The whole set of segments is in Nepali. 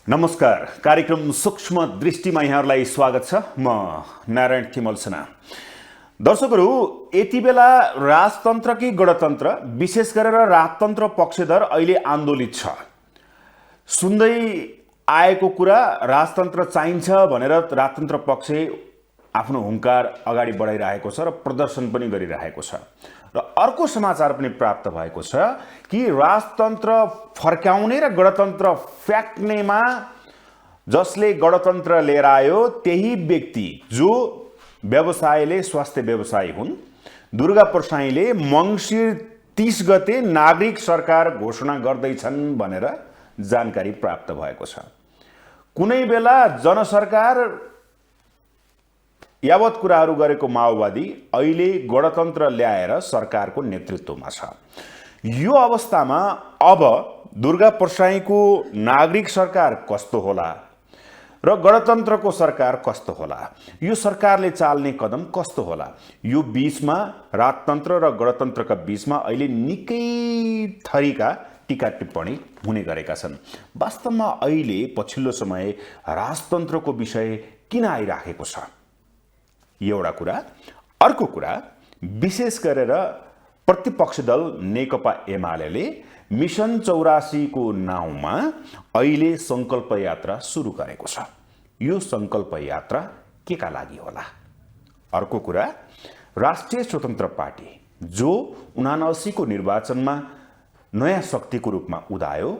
नमस्कार। कार्यक्रम सूक्ष्म दृष्टिमा यहाँहरूलाई स्वागत छ। म नारायण तिमल सेना। दर्शकहरू, यति बेला राजतन्त्र कि गणतन्त्र, विशेष गरेर राजतन्त्र पक्षधर अहिले आन्दोलित छ। सुन्दै आएको कुरा राजतन्त्र चाहिन्छ भनेर राजतन्त्र पक्ष आफ्नो हुङ्कार अगाडि बढाइरहेको छ र प्रदर्शन पनि गरिरहेको छ। र अर्को समाचार पनि प्राप्त भएको छ कि राजतन्त्र फर्काउने र गणतन्त्र फ्याक्नेमा जसले गणतन्त्र लिएर आयो त्यही व्यक्ति जो व्यवसायले स्वास्थ्य व्यवसायी हुन्, दुर्गा प्रसाईले मङ्सिर 30 गते नागरिक सरकार घोषणा गर्दैछन् भनेर जानकारी प्राप्त भएको छ। कुनै बेला जनसरकार यावत कुराहरू गरेको माओवादी अहिले गणतन्त्र ल्याएर सरकारको नेतृत्वमा छ। यो अवस्थामा अब दुर्गा प्रसाईको नागरिक सरकार कस्तो होला र गणतन्त्रको सरकार कस्तो होला, यो सरकारले चाल्ने कदम कस्तो होला, यो बीचमा राजतन्त्र र गणतन्त्रका बीचमा अहिले निकै थरीका टीका टिप्पणी हुने गरेका छन्। वास्तवमा अहिले पछिल्लो समय राजतन्त्रको विषय किन आइराखेको छ, एउटा कुरा। अर्को कुरा, विशेष गरेर प्रतिपक्ष दल नेकपा एमाले मिसन 84 को नाउँमा अहिले संकल्प यात्रा सुरु गरेको छ। यो संकल्प यात्रा के का लागि होला? अर्को कुरा, राष्ट्रिय स्वतन्त्र पार्टी जो 79 को निर्वाचनमा नयाँ शक्तिको रूपमा उदायो,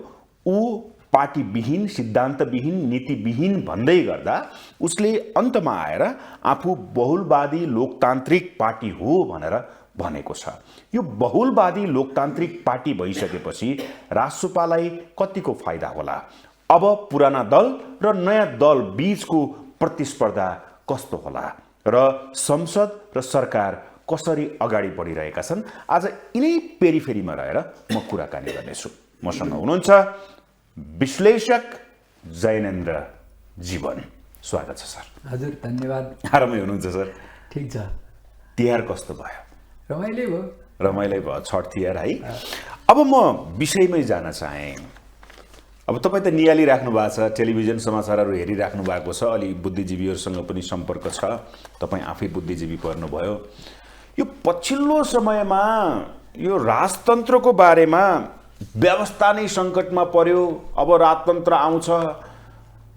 ऊ पार्टीविहीन, सिद्धान्तविहीन, नीतिविहीन भन्दै गर्दा उसले अन्तमा आएर आफू बहुलवादी लोकतान्त्रिक पार्टी हो भनेर भनेको छ। यो बहुलवादी लोकतान्त्रिक पार्टी भइसकेपछि रासुपालाई कतिको फाइदा होला? अब पुराना दल र नयाँ दल बीचको प्रतिस्पर्धा कस्तो होला र संसद र सरकार कसरी अगाडि बढिरहेका छन्? आज यिनै पेरिफेरीमा रहेर म कुराकानी गर्नेछु। मसँग हुनुहुन्छ विश्लेषक जैनेन्द्र जीवन। स्वागत छ सर। हजुर, धन्यवाद। आरामै हुनुहुन्छ सर? ठिक छ। तिहार कस्तो भयो? रमाइलो भयो। रमाइलो भयो, छठ तिहार है। अब म विषयमै जान चाहेँ। अब तपाईँ त नियाली राख्नु भएको छ, टेलिभिजन समाचारहरू हेरिराख्नु भएको छ, अलि बुद्धिजीवीहरूसँग पनि सम्पर्क छ, तपाईँ आफै बुद्धिजीवी पर्नुभयो। यो पछिल्लो समयमा यो राजतन्त्रको बारेमा व्यवस्था नै सङ्कटमा पर्यो, अब राजतन्त्र आउँछ,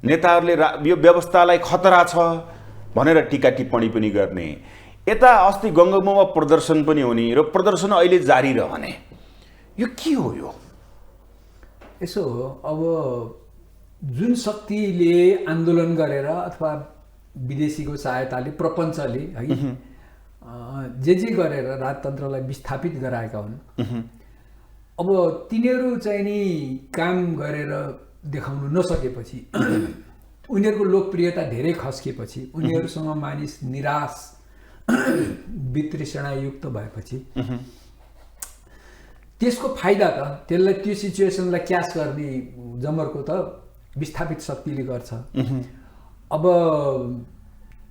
नेताहरूले यो व्यवस्थालाई खतरा छ भनेर टीका टिप्पणी पनि गर्ने, यता अस्ति गङ्गोमा प्रदर्शन पनि हुने र प्रदर्शन अहिले जारी रहने, यो के हो? यो यसो हो, अब जुन शक्तिले आन्दोलन गरेर अथवा विदेशीको सहायताले, प्रपञ्चले है जे गरेर राजतन्त्रलाई विस्थापित गराएका हुन्, अब तिनीहरू चाहिँ नि काम गरेर देखाउन नसकेपछि, उनीहरूको लोकप्रियता धेरै खस्किएपछि, उनीहरूसँग मानिस निराश वितृष्णायुक्त भएपछि त्यसको फाइदा त त्यसलाई, त्यो सिचुएसनलाई क्याच गर्ने जमर्को त विस्थापित शक्तिले गर्छ। अब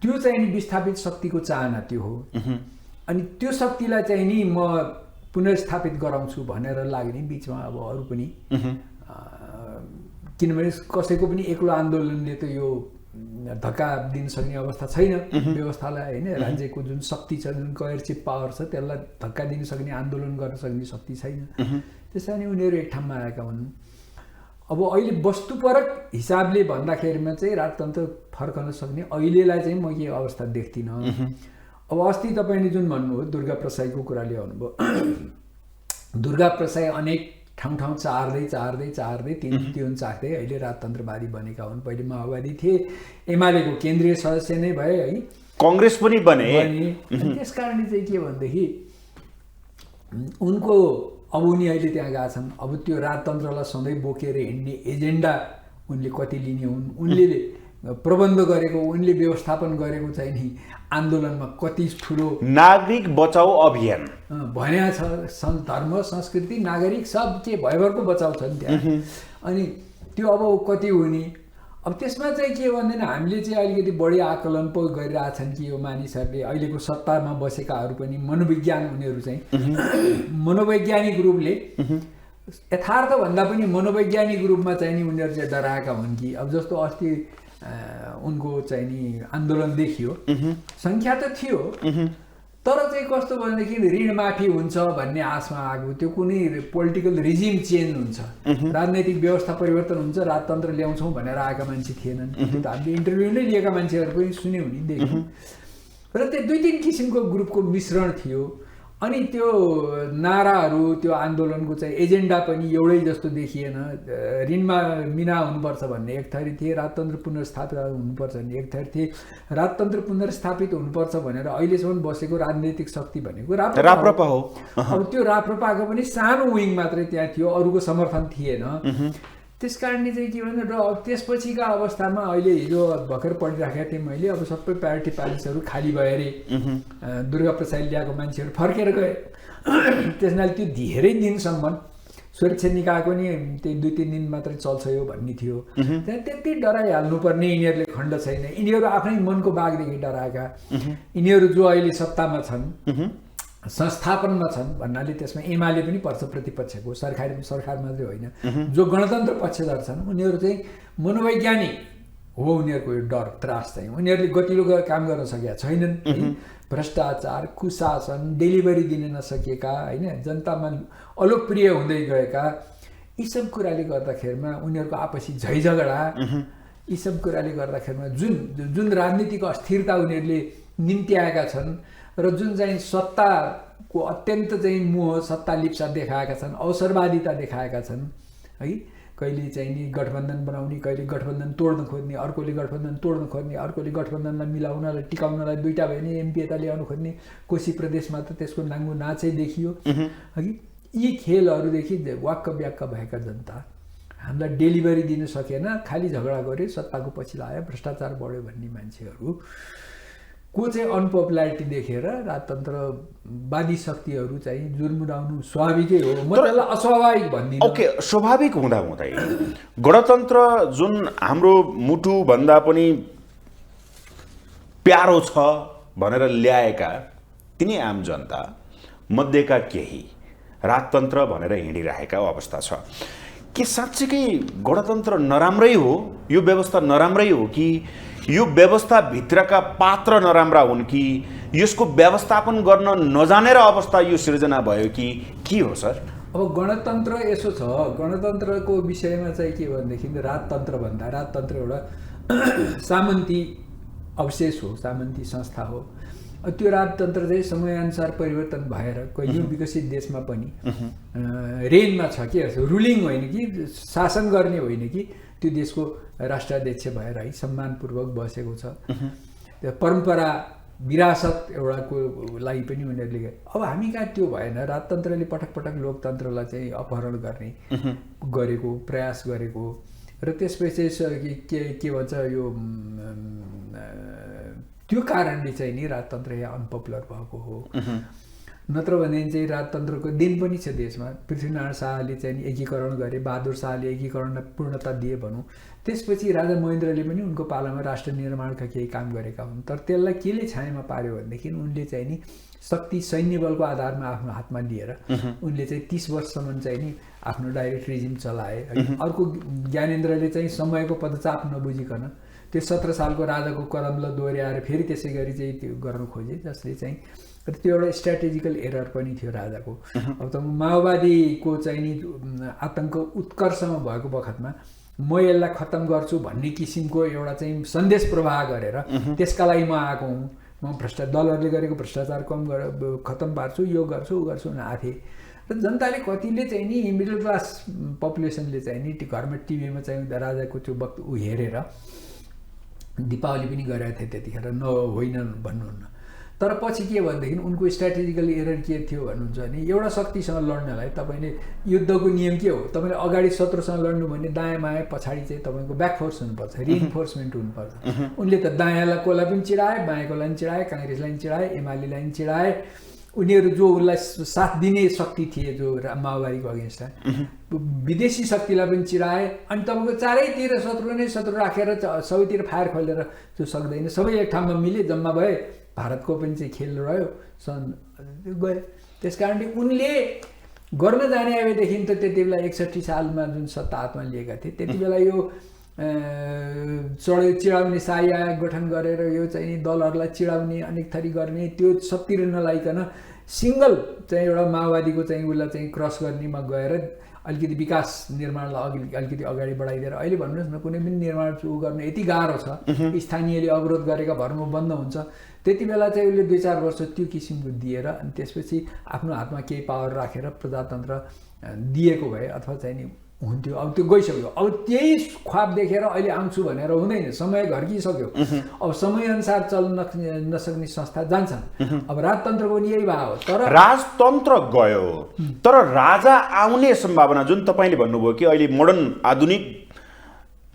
त्यो चाहिँ नि विस्थापित शक्तिको चाहना त्यो हो। अनि त्यो शक्तिलाई चाहिँ नि म पुनर्स्थापित गराउँछु भनेर लाग्ने बिचमा अब अरू पनि, किनभने कसैको पनि एक्लो आन्दोलनले त यो धक्का दिन सक्ने अवस्था छैन व्यवस्थालाई, होइन? राज्यको जुन शक्ति छ, जुन कोयर्सिभ पावर छ, त्यसलाई धक्का दिन सक्ने, आन्दोलन गर्न सक्ने शक्ति छैन। त्यसै नै उनीहरू एक ठाउँमा आएका हुन्। अब अहिले वस्तुपरक हिसाबले भन्दाखेरिमा चाहिँ राजतन्त्र फर्कन सक्ने अहिलेलाई चाहिँ म के अवस्था देख्दिनँ। अब अस्ति तपाईँले जुन भन्नुभयो दुर्गा प्रसाईको कुरा ल्याउनुभयो, दुर्गा प्रसाई अनेक ठाउँ चार्दै तिन चाख्दै अहिले राजतन्त्रवादी बनेका हुन्। पहिले माओवादी थिए, एमालेको केन्द्रीय सदस्य नै भए, है, काङ्ग्रेस पनि बने। त्यस कारणले चाहिँ के भनेदेखि उनको अब उनी अहिले त्यहाँ गएका छन्। अब त्यो राजतन्त्रलाई सधैँ बोकेर हिँड्ने एजेन्डा उनले कति लिने हुन्, उनले प्रबन्ध गरेको, उनले व्यवस्थापन गरेको चाहिँ नि आन्दोलनमा कति ठुलो नागरिक बचाउ अभियान भनेको छ। धर्म, संस्कृति, नागरिक सब के भयभरको बचाउ छ नि त्यहाँ। अनि त्यो अब कति हुने, अब त्यसमा चाहिँ के भन्दैन, हामीले चाहिँ अलिकति बढी आकलन पो गरिरहेछन् कि यो मानिसहरूले, अहिलेको सत्तामा बसेकाहरू पनि मनोविज्ञान, उनीहरू चाहिँ मनोवैज्ञानिक रूपले यथार्थभन्दा पनि मनोवैज्ञानिक रूपमा चाहिँ नि उनीहरू चाहिँ डराएका हुन् कि अब जस्तो अस्ति उनको चाहिँ नि आन्दोलन देखियो सङ्ख्या त थियो तर चाहिँ कस्तो भनेदेखि ऋण माफी हुन्छ भन्ने आशमा आएको त्यो कुनै पोलिटिकल रिजिम चेन्ज हुन्छ राजनैतिक व्यवस्था परिवर्तन हुन्छ राजतन्त्र ल्याउँछौँ भनेर आएका मान्छे थिएनन् त्यो त हामीले इन्टरभ्यू नै लिएका मान्छेहरू पनि सुन्यौँ नि देख्यौँ र त्यो 2-3 किसिमको ग्रुपको मिश्रण थियो अनि त्यो नाराहरू त्यो आन्दोलनको चाहिँ एजेन्डा पनि एउटै जस्तो देखिएन ऋणमा मिना हुनुपर्छ भन्ने एक थरी थिए राजतन्त्र पुनर्स्थापित हुनुपर्छ भन्ने एक थरी थिए राजतन्त्र पुनर्स्थापित हुनुपर्छ भनेर अहिलेसम्म बसेको राजनैतिक शक्ति भनेको राप्रपा हो अब त्यो राप्रपाको पनि सानो विङ मात्रै त्यहाँ थियो अरूको समर्थन थिएन त्यस कारणले चाहिँ के भन्दा र अब त्यसपछिका अवस्थामा अहिले हिजो भर्खर पढिराखेको थिएँ मैले अब सबै पार्टी प्यालेसहरू खाली भयो अरे दुर्गा प्रसाद ल्याएको मान्छेहरू फर्केर गए त्यसनाले त्यो धेरै दिनसम्म सुरक्षा निकायको नि त्यही 2-3 दिन मात्रै चल्छ यो भन्ने थियो त्यहाँ त्यति डराइहाल्नुपर्ने यिनीहरूले खण्ड छैन यिनीहरू आफ्नै मनको बागदेखि डराएका यिनीहरू जो अहिले सत्तामा छन् संस्थापनमा छन् भन्नाले त्यसमा एमाले पनि पर्छ प्रतिपक्षको सरकार मात्रै होइन जो गणतन्त्र पक्षधर छन् उनीहरू चाहिँ मनोवैज्ञानिक हो उनीहरूको यो डर त्रास चाहिँ उनीहरूले गतिलो काम गर्न सकेका छैनन् भ्रष्टाचार कुशासन डेलिभरी दिन नसकेका होइन जनतामा अलोकप्रिय हुँदै गएका यी सब कुराले गर्दाखेरिमा उनीहरूको आपसी झैझगडा यी सब कुराले गर्दाखेरिमा जुन राजनीतिक अस्थिरता उनीहरूले निम्ति आएका छन् र जुन चाहिँ सत्ताको अत्यन्त चाहिँ मोह सत्ता लिप्सा देखाएका छन् अवसरवादिता देखाएका छन् है कहिले चाहिँ नि गठबन्धन बनाउने कहिले गठबन्धन तोड्न खोज्ने अर्कोले गठबन्धन तोड्न खोज्ने अर्कोले गठबन्धनलाई मिलाउनलाई टिकाउनलाई दुईटा भयो भने एमपी यता ल्याउनु खोज्ने कोशी प्रदेशमा त त्यसको नाङ्गो नाचै देखियो है यी खेलहरूदेखि वाक्क ब्याक्क भएका जनता हामीलाई डेलिभरी दिन सकेन खालि झगडा गर्यो सत्ताको पछि लाग्यो भ्रष्टाचार बढ्यो भन्ने मान्छेहरू को चाहिँ अनपपुलारिटी देखेर राजतन्त्रवादी शक्तिहरू चाहिँ जुर्मुराउनु स्वाभाविकै हो म त्यसलाई अस्वाभाविक भन्दिनँ ओके स्वाभाविक हुँदै गणतन्त्र जुन हाम्रो मुटुभन्दा पनि प्यारो छ भनेर ल्याएका तिनी आम जनता मध्येका केही राजतन्त्र भनेर हिँडिरहेका अवस्था छ के साँच्चीकै गणतन्त्र नराम्रै हो यो व्यवस्था नराम्रै हो कि यो व्यवस्थाभित्रका पात्र नराम्रा हुन् कि यसको व्यवस्थापन गर्न नजानेर अवस्था यो सिर्जना भयो कि के हो सर अब गणतन्त्र यसो छ गणतन्त्रको विषयमा चाहिँ के भनेदेखि राजतन्त्र एउटा सामन्ती अवशेष हो सामन्ती संस्था हो त्यो राजतन्त्र चाहिँ समयानुसार परिवर्तन भएर कहिले विकसित देशमा पनि रेनमा छ के रुलिङ होइन कि शासन गर्ने होइन कि त्यो देशको राष्ट्राध्यक्ष भएर है सम्मानपूर्वक बसेको छ त्यो परम्परा विरासत एउटाको लागि पनि उनीहरूले अब हामी कहाँ त्यो भएन राजतन्त्रले पटक पटक लोकतन्त्रलाई चाहिँ अपहरण गर्ने गरेको प्रयास गरेको र त्यसपछि के भन्छ यो त्यो कारणले चाहिँ नि राजतन्त्र यहाँ अनपपुलर भएको हो नत्र भने चाहिँ राजतन्त्रको दिन पनि छ देशमा पृथ्वीनारायण शाहले चाहिँ एकीकरण गरे बहादुर शाहले एकीकरणलाई पूर्णता दिए भनौँ त्यसपछि राजा महेन्द्रले पनि उनको पालामा राष्ट्र निर्माणका केही काम गरेका हुन् तर त्यसलाई केले छायामा पार्यो भनेदेखि उनले चाहिँ नि शक्ति सैन्य बलको आधारमा आफ्नो हातमा लिएर उनले चाहिँ 30 वर्षसम्म चाहिँ नि आफ्नो डाइरेक्ट रिजिम चलाए अर्को ज्ञानेन्द्रले चाहिँ समयको पदचाप नबुझिकन त्यो 17 सालको राजाको कदमलाई दोहोऱ्याएर फेरि त्यसै गरी चाहिँ त्यो गर्न खोजे जसले चाहिँ र त्यो एउटा स्ट्राटेजिकल एरर पनि थियो राजाको अब त माओवादीको चाहिँ नि आतङ्क उत्कर्षमा भएको बखतमा म यसलाई खत्तम गर्छु भन्ने किसिमको एउटा चाहिँ सन्देश प्रवाह गरेर त्यसका लागि म आएको हुँ म दलहरूले गरेको भ्रष्टाचार खत्तम पार्छु यो गर्छु ऊ गर्छु भनेर आएको थिएँ र जनताले कतिले चाहिँ नि मिडल क्लास पपुलेसनले चाहिँ नि घरमा टिभीमा चाहिँ राजाको त्यो वक्त ऊ हेरेर दीपावली पनि गरेका थिए त्यतिखेर होइन भन्नुहुन्न तर पछि के भनेदेखि उनको स्ट्राटेजिकल एरर के थियो भन्नुहुन्छ भने एउटा शक्तिसँग लड्नलाई तपाईँले युद्धको नियम के हो तपाईँले अगाडि शत्रुसँग लड्नु भने दायाँ बायाँ पछाडि चाहिँ तपाईँको ब्याकफोर्स हुनुपर्छ रिइन्फोर्समेन्ट हुनुपर्छ उनले त दायाँलाई कोलाई पनि चिडाए बायाँकोलाई पनि चिडाए काङ्ग्रेसलाई पनि चिडाए एमालेलाई पनि चिडाए उनीहरू जो उसलाई साथ दिने शक्ति थिए जो माओवादीको अगेन्स्टमा विदेशी शक्तिलाई पनि चिडाए अनि तपाईँको चारैतिर शत्रु राखेर सबैतिर फायर खोलेर त्यो सक्दैन सबै एक ठाउँमा मिले जम्मा भए भारतको पनि चाहिँ खेल रह्यो गयो त्यस कारणले उनले गर्न जाने भएदेखि त त्यति बेला 61 सालमा जुन सत्ता हातमा लिएका थिए त्यति बेला यो चिडाउने शाही आयोग गठन गरेर यो चाहिँ दलहरूलाई चिडाउने अनेक थरी गर्ने त्यो सबतिर नलाइकन सिङ्गल चाहिँ एउटा माओवादीको चाहिँ उसलाई चाहिँ क्रस गर्नेमा गएर अलिकति विकास निर्माणलाई अलिकति अगाडि बढाइदिएर अहिले भन्नुहोस् न कुनै पनि निर्माण गर्न यति गाह्रो छ स्थानीयले अवरोध गरेका भरमा बन्द हुन्छ त्यति बेला चाहिँ उसले 2-4 वर्ष त्यो किसिमको दिएर अनि त्यसपछि आफ्नो हातमा केही पावर राखेर प्रजातन्त्र दिएको भए अथवा चाहिँ नि हुन्थ्यो अब त्यो गइसक्यो अब त्यही ख्वाब देखेर अहिले आउँछु भनेर हुँदैन समय घर्किसक्यो अब समयअनुसार चल्न नसक्ने संस्था जान्छन् अब राजतन्त्रको पनि यही भाव हो तर राजतन्त्र गयो तर राजा आउने सम्भावना जुन तपाईले भन्नुभयो कि अहिले मोडर्न आधुनिक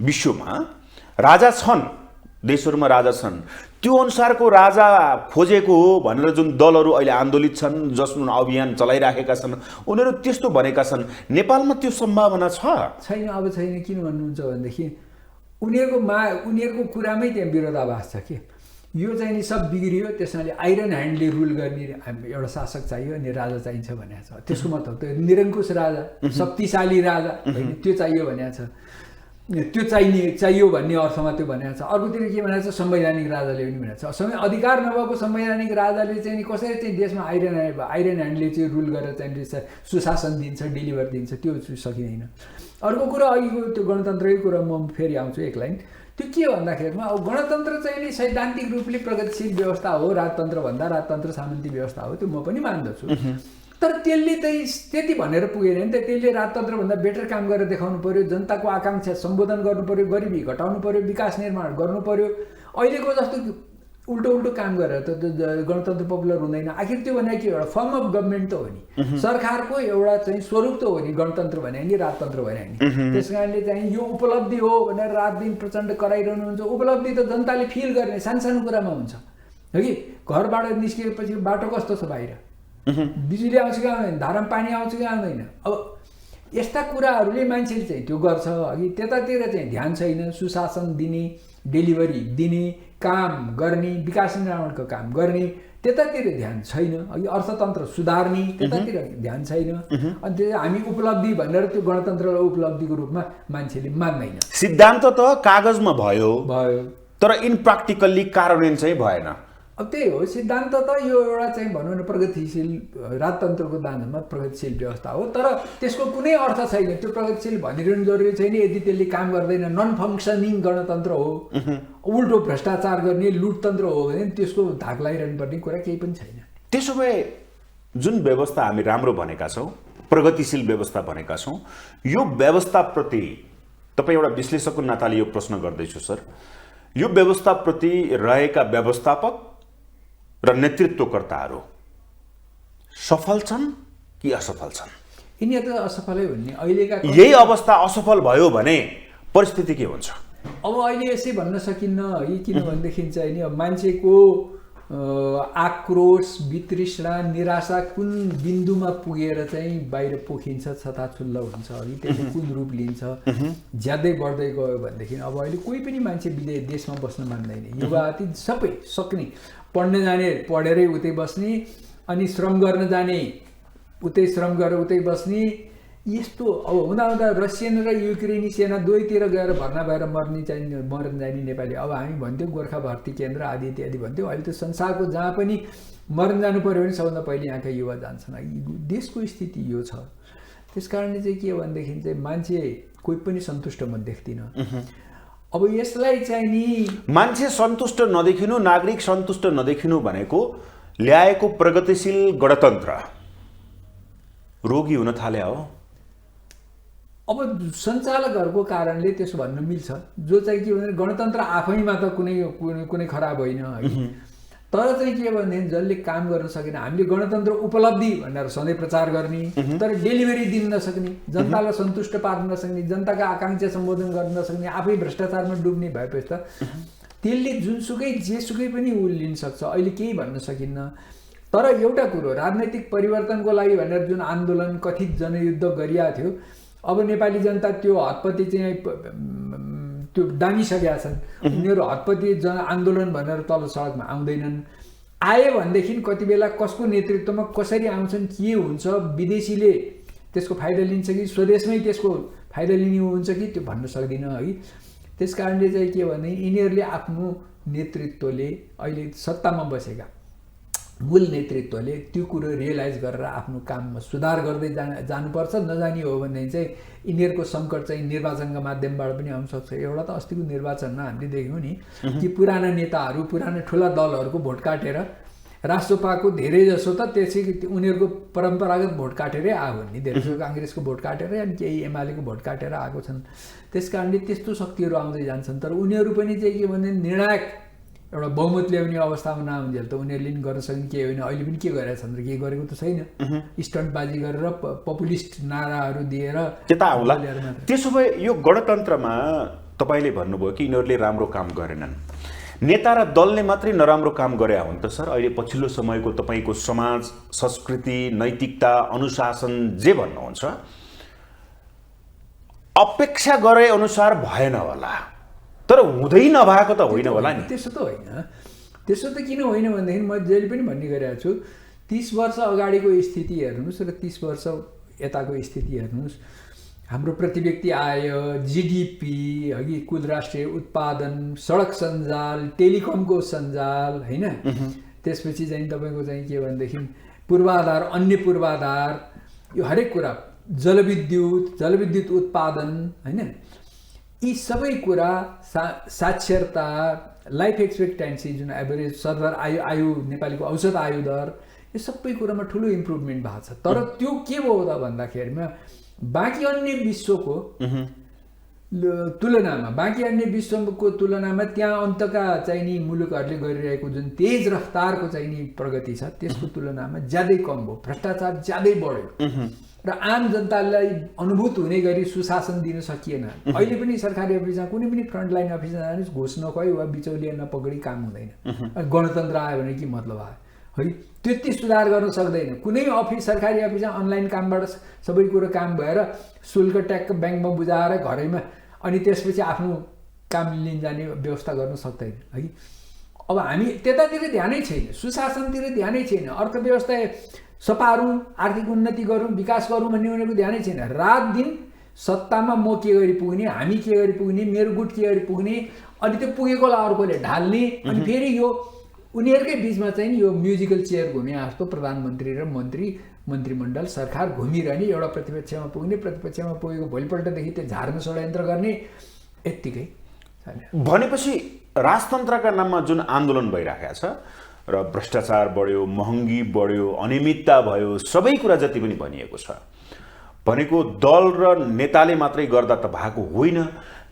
विश्वमा राजा छन् देशहरुमा राजा छन् त्यो अनुसारको राजा खोजेको हो भनेर जुन दलहरु अहिले आन्दोलित छन् जसमा अभियान चलाइराखेका छन् उनीहरु त्यस्तो भनेका छन् नेपालमा त्यो सम्भावना छैन अब छैन किन भन्नुहुन्छ भनेदेखि उनीहरुको कुरामै त्यहाँ विरोधाभास छ के यो चाहिँ नि सब बिग्रियो त्यसैले आइरन ह्यान्डले रुल गर्ने एउटा शासक चाहियो अनि राजा चाहिन्छ भनेको छ त्यसको मतलब त निरङ्कुश राजा शक्तिशाली राजा हैन त्यो चाहियो भनेको छ त्यो चाहियो भन्ने अर्थमा त्यो भनेको छ अर्कोतिर के भनेको छ संवैधानिक राजाले पनि भनेको छ अधिकार नभएको संवैधानिक राजाले चाहिँ कसरी चाहिँ देशमा आइरन ह्यान्डले चाहिँ रुल गरेर चाहिँ सुशासन दिन्छ डेलिभर दिन्छ त्यो सकिँदैन अर्को कुरा अघिको त्यो गणतन्त्रकै कुरा म फेरि आउँछु एक लाइन त्यो के भन्दाखेरिमा अब गणतन्त्र चाहिँ नि सैद्धान्तिक रूपले प्रगतिशील व्यवस्था हो राजतन्त्र भन्दा राजतन्त्र सामन्ती व्यवस्था हो त्यो म पनि मान्दछु तर त्यसले चाहिँ त्यति भनेर पुगेन नि त त्यसले राजतन्त्रभन्दा बेटर काम गरेर देखाउनु पर्यो जनताको आकांक्षा सम्बोधन गर्नु पर्यो गरिबी घटाउनु पर्यो विकास निर्माण गर्नु पर्यो अहिलेको जस्तो उल्टो काम गरेर त गणतन्त्र पपुलर हुँदैन आखिर त्यो भने के एउटा फर्म अफ गभर्मेन्ट त हो नि सरकारको एउटा चाहिँ स्वरूप त हो नि गणतन्त्र भने नि राजतन्त्र भने नि त्यस कारणले चाहिँ यो उपलब्धि हो भनेर रात दिन प्रचण्ड कराइरहनुहुन्छ उपलब्धि त जनताले फिल गर्ने सानो कुरामा हुन्छ हो कि घरबाट निस्किएपछि बाटो कस्तो छ बाहिर बिजुली आउँछ कि आउँदैन धारामा पानी आउँछ कि आउँदैन अब यस्ता कुराहरूले मान्छेले चाहिँ त्यो गर्छ अघि त्यतातिर चाहिँ ध्यान छैन सुशासन दिने डेलिभरी दिने काम गर्ने विकास निर्माणको काम गर्ने त्यतातिर ध्यान छैन अघि अर्थतन्त्र सुधार्ने त्यतातिर ध्यान छैन अनि त्यो हामी उपलब्धि भनेर त्यो गणतन्त्रलाई उपलब्धिको रूपमा मान्छेले मान्दैन सिद्धान्त त कागजमा भयो तर इन प्र्याक्टिकल्ली कार्यान्वयन चाहिँ भएन अब त्यही हो सिद्धान्त त यो एउटा चाहिँ भनौँ न प्रगतिशील राजतन्त्रको दानमा प्रगतिशील व्यवस्था हो तर त्यसको कुनै अर्थ छैन त्यो प्रगतिशील भनिरहनु जरुरी छैन यदि त्यसले काम गर्दैन नन फङ्सनिङ गणतन्त्र हो उल्टो भ्रष्टाचार गर्ने लुटतन्त्र हो भने त्यसको धाक लगाइरहनु पर्ने कुरा केही पनि छैन त्यसो भए जुन व्यवस्था हामी राम्रो भनेका छौँ प्रगतिशील व्यवस्था भनेका छौँ यो व्यवस्थाप्रति तपाईँ एउटा विश्लेषकको नाताले यो प्रश्न गर्दैछु सर यो व्यवस्थाप्रति रहेका व्यवस्थापक र नेतृत्वकर्ताहरू सफल छन् कि असफल छन् यिनीहरू त असफलै हुन् नि अहिलेका यही अवस्था असफल भयो भने परिस्थिति के हुन्छ अब अहिले यसै भन्न सकिन्न है किनभनेदेखि चाहिँ नि अब मान्छेको आक्रोश वितृष्णा निराशा कुन बिन्दुमा पुगेर चाहिँ बाहिर पोखिन्छ छताछुल्ल हुन्छ है त्यसले कुन रूप लिन्छ ज्यादै बढ्दै गयो भनेदेखि अब अहिले कोही पनि मान्छे देशमा बस्न मान्दैन युवाती सबै सक्ने पढ्न जाने पढेरै उतै बस्ने अनि श्रम गर्न जाने उतै श्रम गरेर उतै बस्ने यस्तो अब हुँदा रसियन र युक्रेनी सेना दुवैतिर गएर भर्ना भएर मर्न जाने नेपाली अब हामी भन्थ्यौँ गोर्खा भर्ती केन्द्र आदि इत्यादि भन्थ्यौँ अहिले त संसारको जहाँ पनि मर्न जानु पर्यो भने सबभन्दा पहिले यहाँका युवा जान्छन् देशको स्थिति यो छ त्यस कारणले चाहिँ के भनेदेखि चाहिँ मान्छे कोही पनि सन्तुष्ट म देख्दिनँ अब यसलाई चाहिँ नि मान्छे सन्तुष्ट नदेखिनु नागरिक सन्तुष्ट नदेखिनु भनेको ल्याएको प्रगतिशील गणतन्त्र रोगी हुन थाले हो अब सञ्चालकहरूको कारणले त्यसो भन्न मिल्छ जो चाहिँ के भने गणतन्त्र आफैमा त कुनै खराब होइन तर चाहिँ के भनेदेखि जसले काम गर्न सकेन हामीले गणतन्त्र उपलब्धि भनेर सधैँ प्रचार गर्ने तर डेलिभरी दिन नसक्ने जनतालाई सन्तुष्ट पार्न नसक्ने जनताका आकांक्षा सम्बोधन गर्न नसक्ने आफै भ्रष्टाचारमा डुब्ने भएपछि त त्यसले जुनसुकै जेसुकै पनि उ लिन सक्छ अहिले केही भन्न सकिन्न तर एउटा कुरो राजनैतिक परिवर्तनको लागि भनेर जुन आन्दोलन कथित जनयुद्ध गरिएको थियो अब नेपाली जनता त्यो हतपति चाहिँ त्यो दामिसकेका छन् उनीहरू हतपति आन्दोलन भनेर तल सडकमा आउँदैनन् आए भनेदेखि कति बेला कसको नेतृत्वमा कसरी आउँछन् के हुन्छ विदेशीले त्यसको फाइदा लिन्छ कि स्वदेशमै त्यसको फाइदा लिने हुन्छ कि त्यो भन्न सक्दिनँ है। त्यस कारणले चाहिँ के भने यिनीहरूले आफ्नो नेतृत्वले अहिले सत्तामा बसेका मूल नेतृत्वले त्यो कुरो रियलाइज गरेर आफ्नो काममा सुधार गर्दै जानुपर्छ। नजाने हो भनेदेखि चाहिँ यिनीहरूको सङ्कट चाहिँ निर्वाचनका माध्यमबाट पनि आउन सक्छ। एउटा त अस्तिको निर्वाचनमा हामीले देख्यौँ नि कि पुराना नेताहरू पुराना ठुला दलहरूको भोट काटेर राष्ट्रपाको धेरै जसो त त्यसै उनीहरूको परम्परागत भोट काटेरै आयो नि, धेरै जसो काङ्ग्रेसको भोट काटेर अनि केही एमालेको भोट काटेर आएको छन्। त्यस कारणले त्यस्तो शक्तिहरू आउँदै जान्छन्। तर उनीहरू पनि चाहिँ के भने निर्णायक एउटा बहुमत ल्याउने अवस्थामा नआउन्जेल त उनीहरूले पनि गर्न सक्ने के होइन। अहिले पनि के गरेका छन् र के गरेको त छैन, स्टन्टबाजी गरेर पपुलिस्ट नाराहरू दिएर त्यता आउला। त्यसो भए यो गणतन्त्रमा तपाईँले भन्नुभयो कि यिनीहरूले राम्रो काम गरेनन्, नेता र दलले मात्रै नराम्रो काम गरे हुन् त सर? अहिले पछिल्लो समयको तपाईँको समाज संस्कृति नैतिकता अनुशासन जे भन्नुहुन्छ अपेक्षा गरे अनुसार भएन होला, तर हुँदै नभएको त होइन होला नि? त्यसो त होइन। त्यसो त किन होइन भनेदेखि म जहिले पनि भन्ने गरेको छु 30 वर्ष अगाडिको स्थिति हेर्नुहोस् र 30 वर्ष यताको स्थिति हेर्नुहोस्। हाम्रो प्रति व्यक्ति आय, जिडिपी, अघि कुल राष्ट्रिय उत्पादन, सडक सञ्जाल, टेलिकमको सञ्जाल होइन, त्यसपछि चाहिँ तपाईँको चाहिँ के भनेदेखि पूर्वाधार, अन्य पूर्वाधार, यो हरेक कुरा, जलविद्युत उत्पादन होइन, यी सबै कुरा साक्षरता, लाइफ एक्सपेक्टेन्सी जुन एभरेज सर्भर आयु नेपालीको औसत आयु दर, यो सबै कुरामा ठुलो इम्प्रुभमेन्ट भएको छ। तर त्यो के भयो त भन्दाखेरिमा बाँकी अन्य विश्वको तुलनामा त्यहाँ अन्तका चाहिँ नि मुलुकहरूले गरिरहेको जुन तेज रफ्तारको चाहिँ नि प्रगति छ त्यसको तुलनामा ज्यादै कम भयो, भ्रष्टाचार ज्यादै बढ्यो र आम जनतालाई अनुभूत हुने गरी सुशासन दिन सकिएन। अहिले पनि सरकारी अफिसमा कुनै पनि फ्रन्टलाइन अफिसमा जानुहोस्, घुस नखुवाई वा बिचौलिया नपकडी काम हुँदैन। गणतन्त्र आयो भने के मतलब आयो है? त्यति सुधार गर्न सक्दैन। कुनै अफिस सरकारी अफिसमा अनलाइन कामबाट सबै कुरो काम भएर शुल्क ट्याक्क ब्याङ्कमा बुझाएर घरैमा अनि त्यसपछि आफ्नो काम लिन जाने व्यवस्था गर्न सक्दैन है। अब हामी त्यतातिर ध्यानै छैन, सुशासनतिर ध्यानै छैन, अर्थव्यवस्था सपारौँ, आर्थिक उन्नति गरौँ, विकास गरौँ भन्ने उनीहरूको ध्यानै छैन। रात दिन सत्तामा म के गरी पुग्ने, हामी के गरी पुग्ने, मेरो गुट के गरी पुग्ने, अनि त्यो पुगेकोलाई अर्कोले ढाल्ने, अनि फेरि यो उनीहरूकै बिचमा चाहिँ यो म्युजिकल चेयर घुमे जस्तो प्रधानमन्त्री र मन्त्रीमण्डल सरकार घुमिरहने, एउटा प्रतिपक्षमा पुग्ने, प्रतिपक्षमा पुगेको भोलिपल्टदेखि त्यो झार्न षड्यन्त्र गर्ने, यत्तिकै। भनेपछि राजतन्त्रका नाममा जुन आन्दोलन भइरहेको छ र भ्रष्टाचार बढ्यो, महँगी बढ्यो, अनियमितता भयो, सबै कुरा जति पनि भनिएको छ भनेको दल र नेताले मात्रै गर्दा त भएको होइन।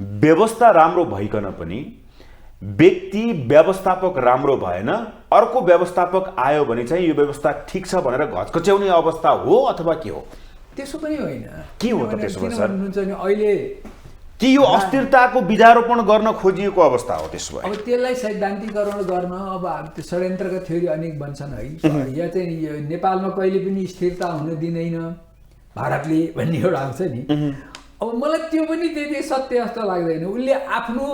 व्यवस्था राम्रो भइकन पनि व्यक्ति व्यवस्थापक राम्रो भएन, अर्को व्यवस्थापक आयो भने चाहिँ यो व्यवस्था ठिक छ भनेर घचकच्याउने अवस्था हो अथवा के हो? त्यसो पनि होइन। के हो त त्यसो भए सर? अहिले कि यो अस्थिरताको बीजारोपण गर्न खोजिएको अवस्था हो? त्यसो भए अब त्यसलाई सैद्धान्तिकरण गर्न अब त्यो षड्यन्त्रका थ्योरी अनेक बन्छन् है। यहाँ चाहिँ नेपालमा कहिले पनि स्थिरता हुन दिँदैन भारतले भन्ने एउटा आउँछ नि। अब मलाई त्यो पनि त्यति सत्य जस्तो लाग्दैन। उसले आफ्नो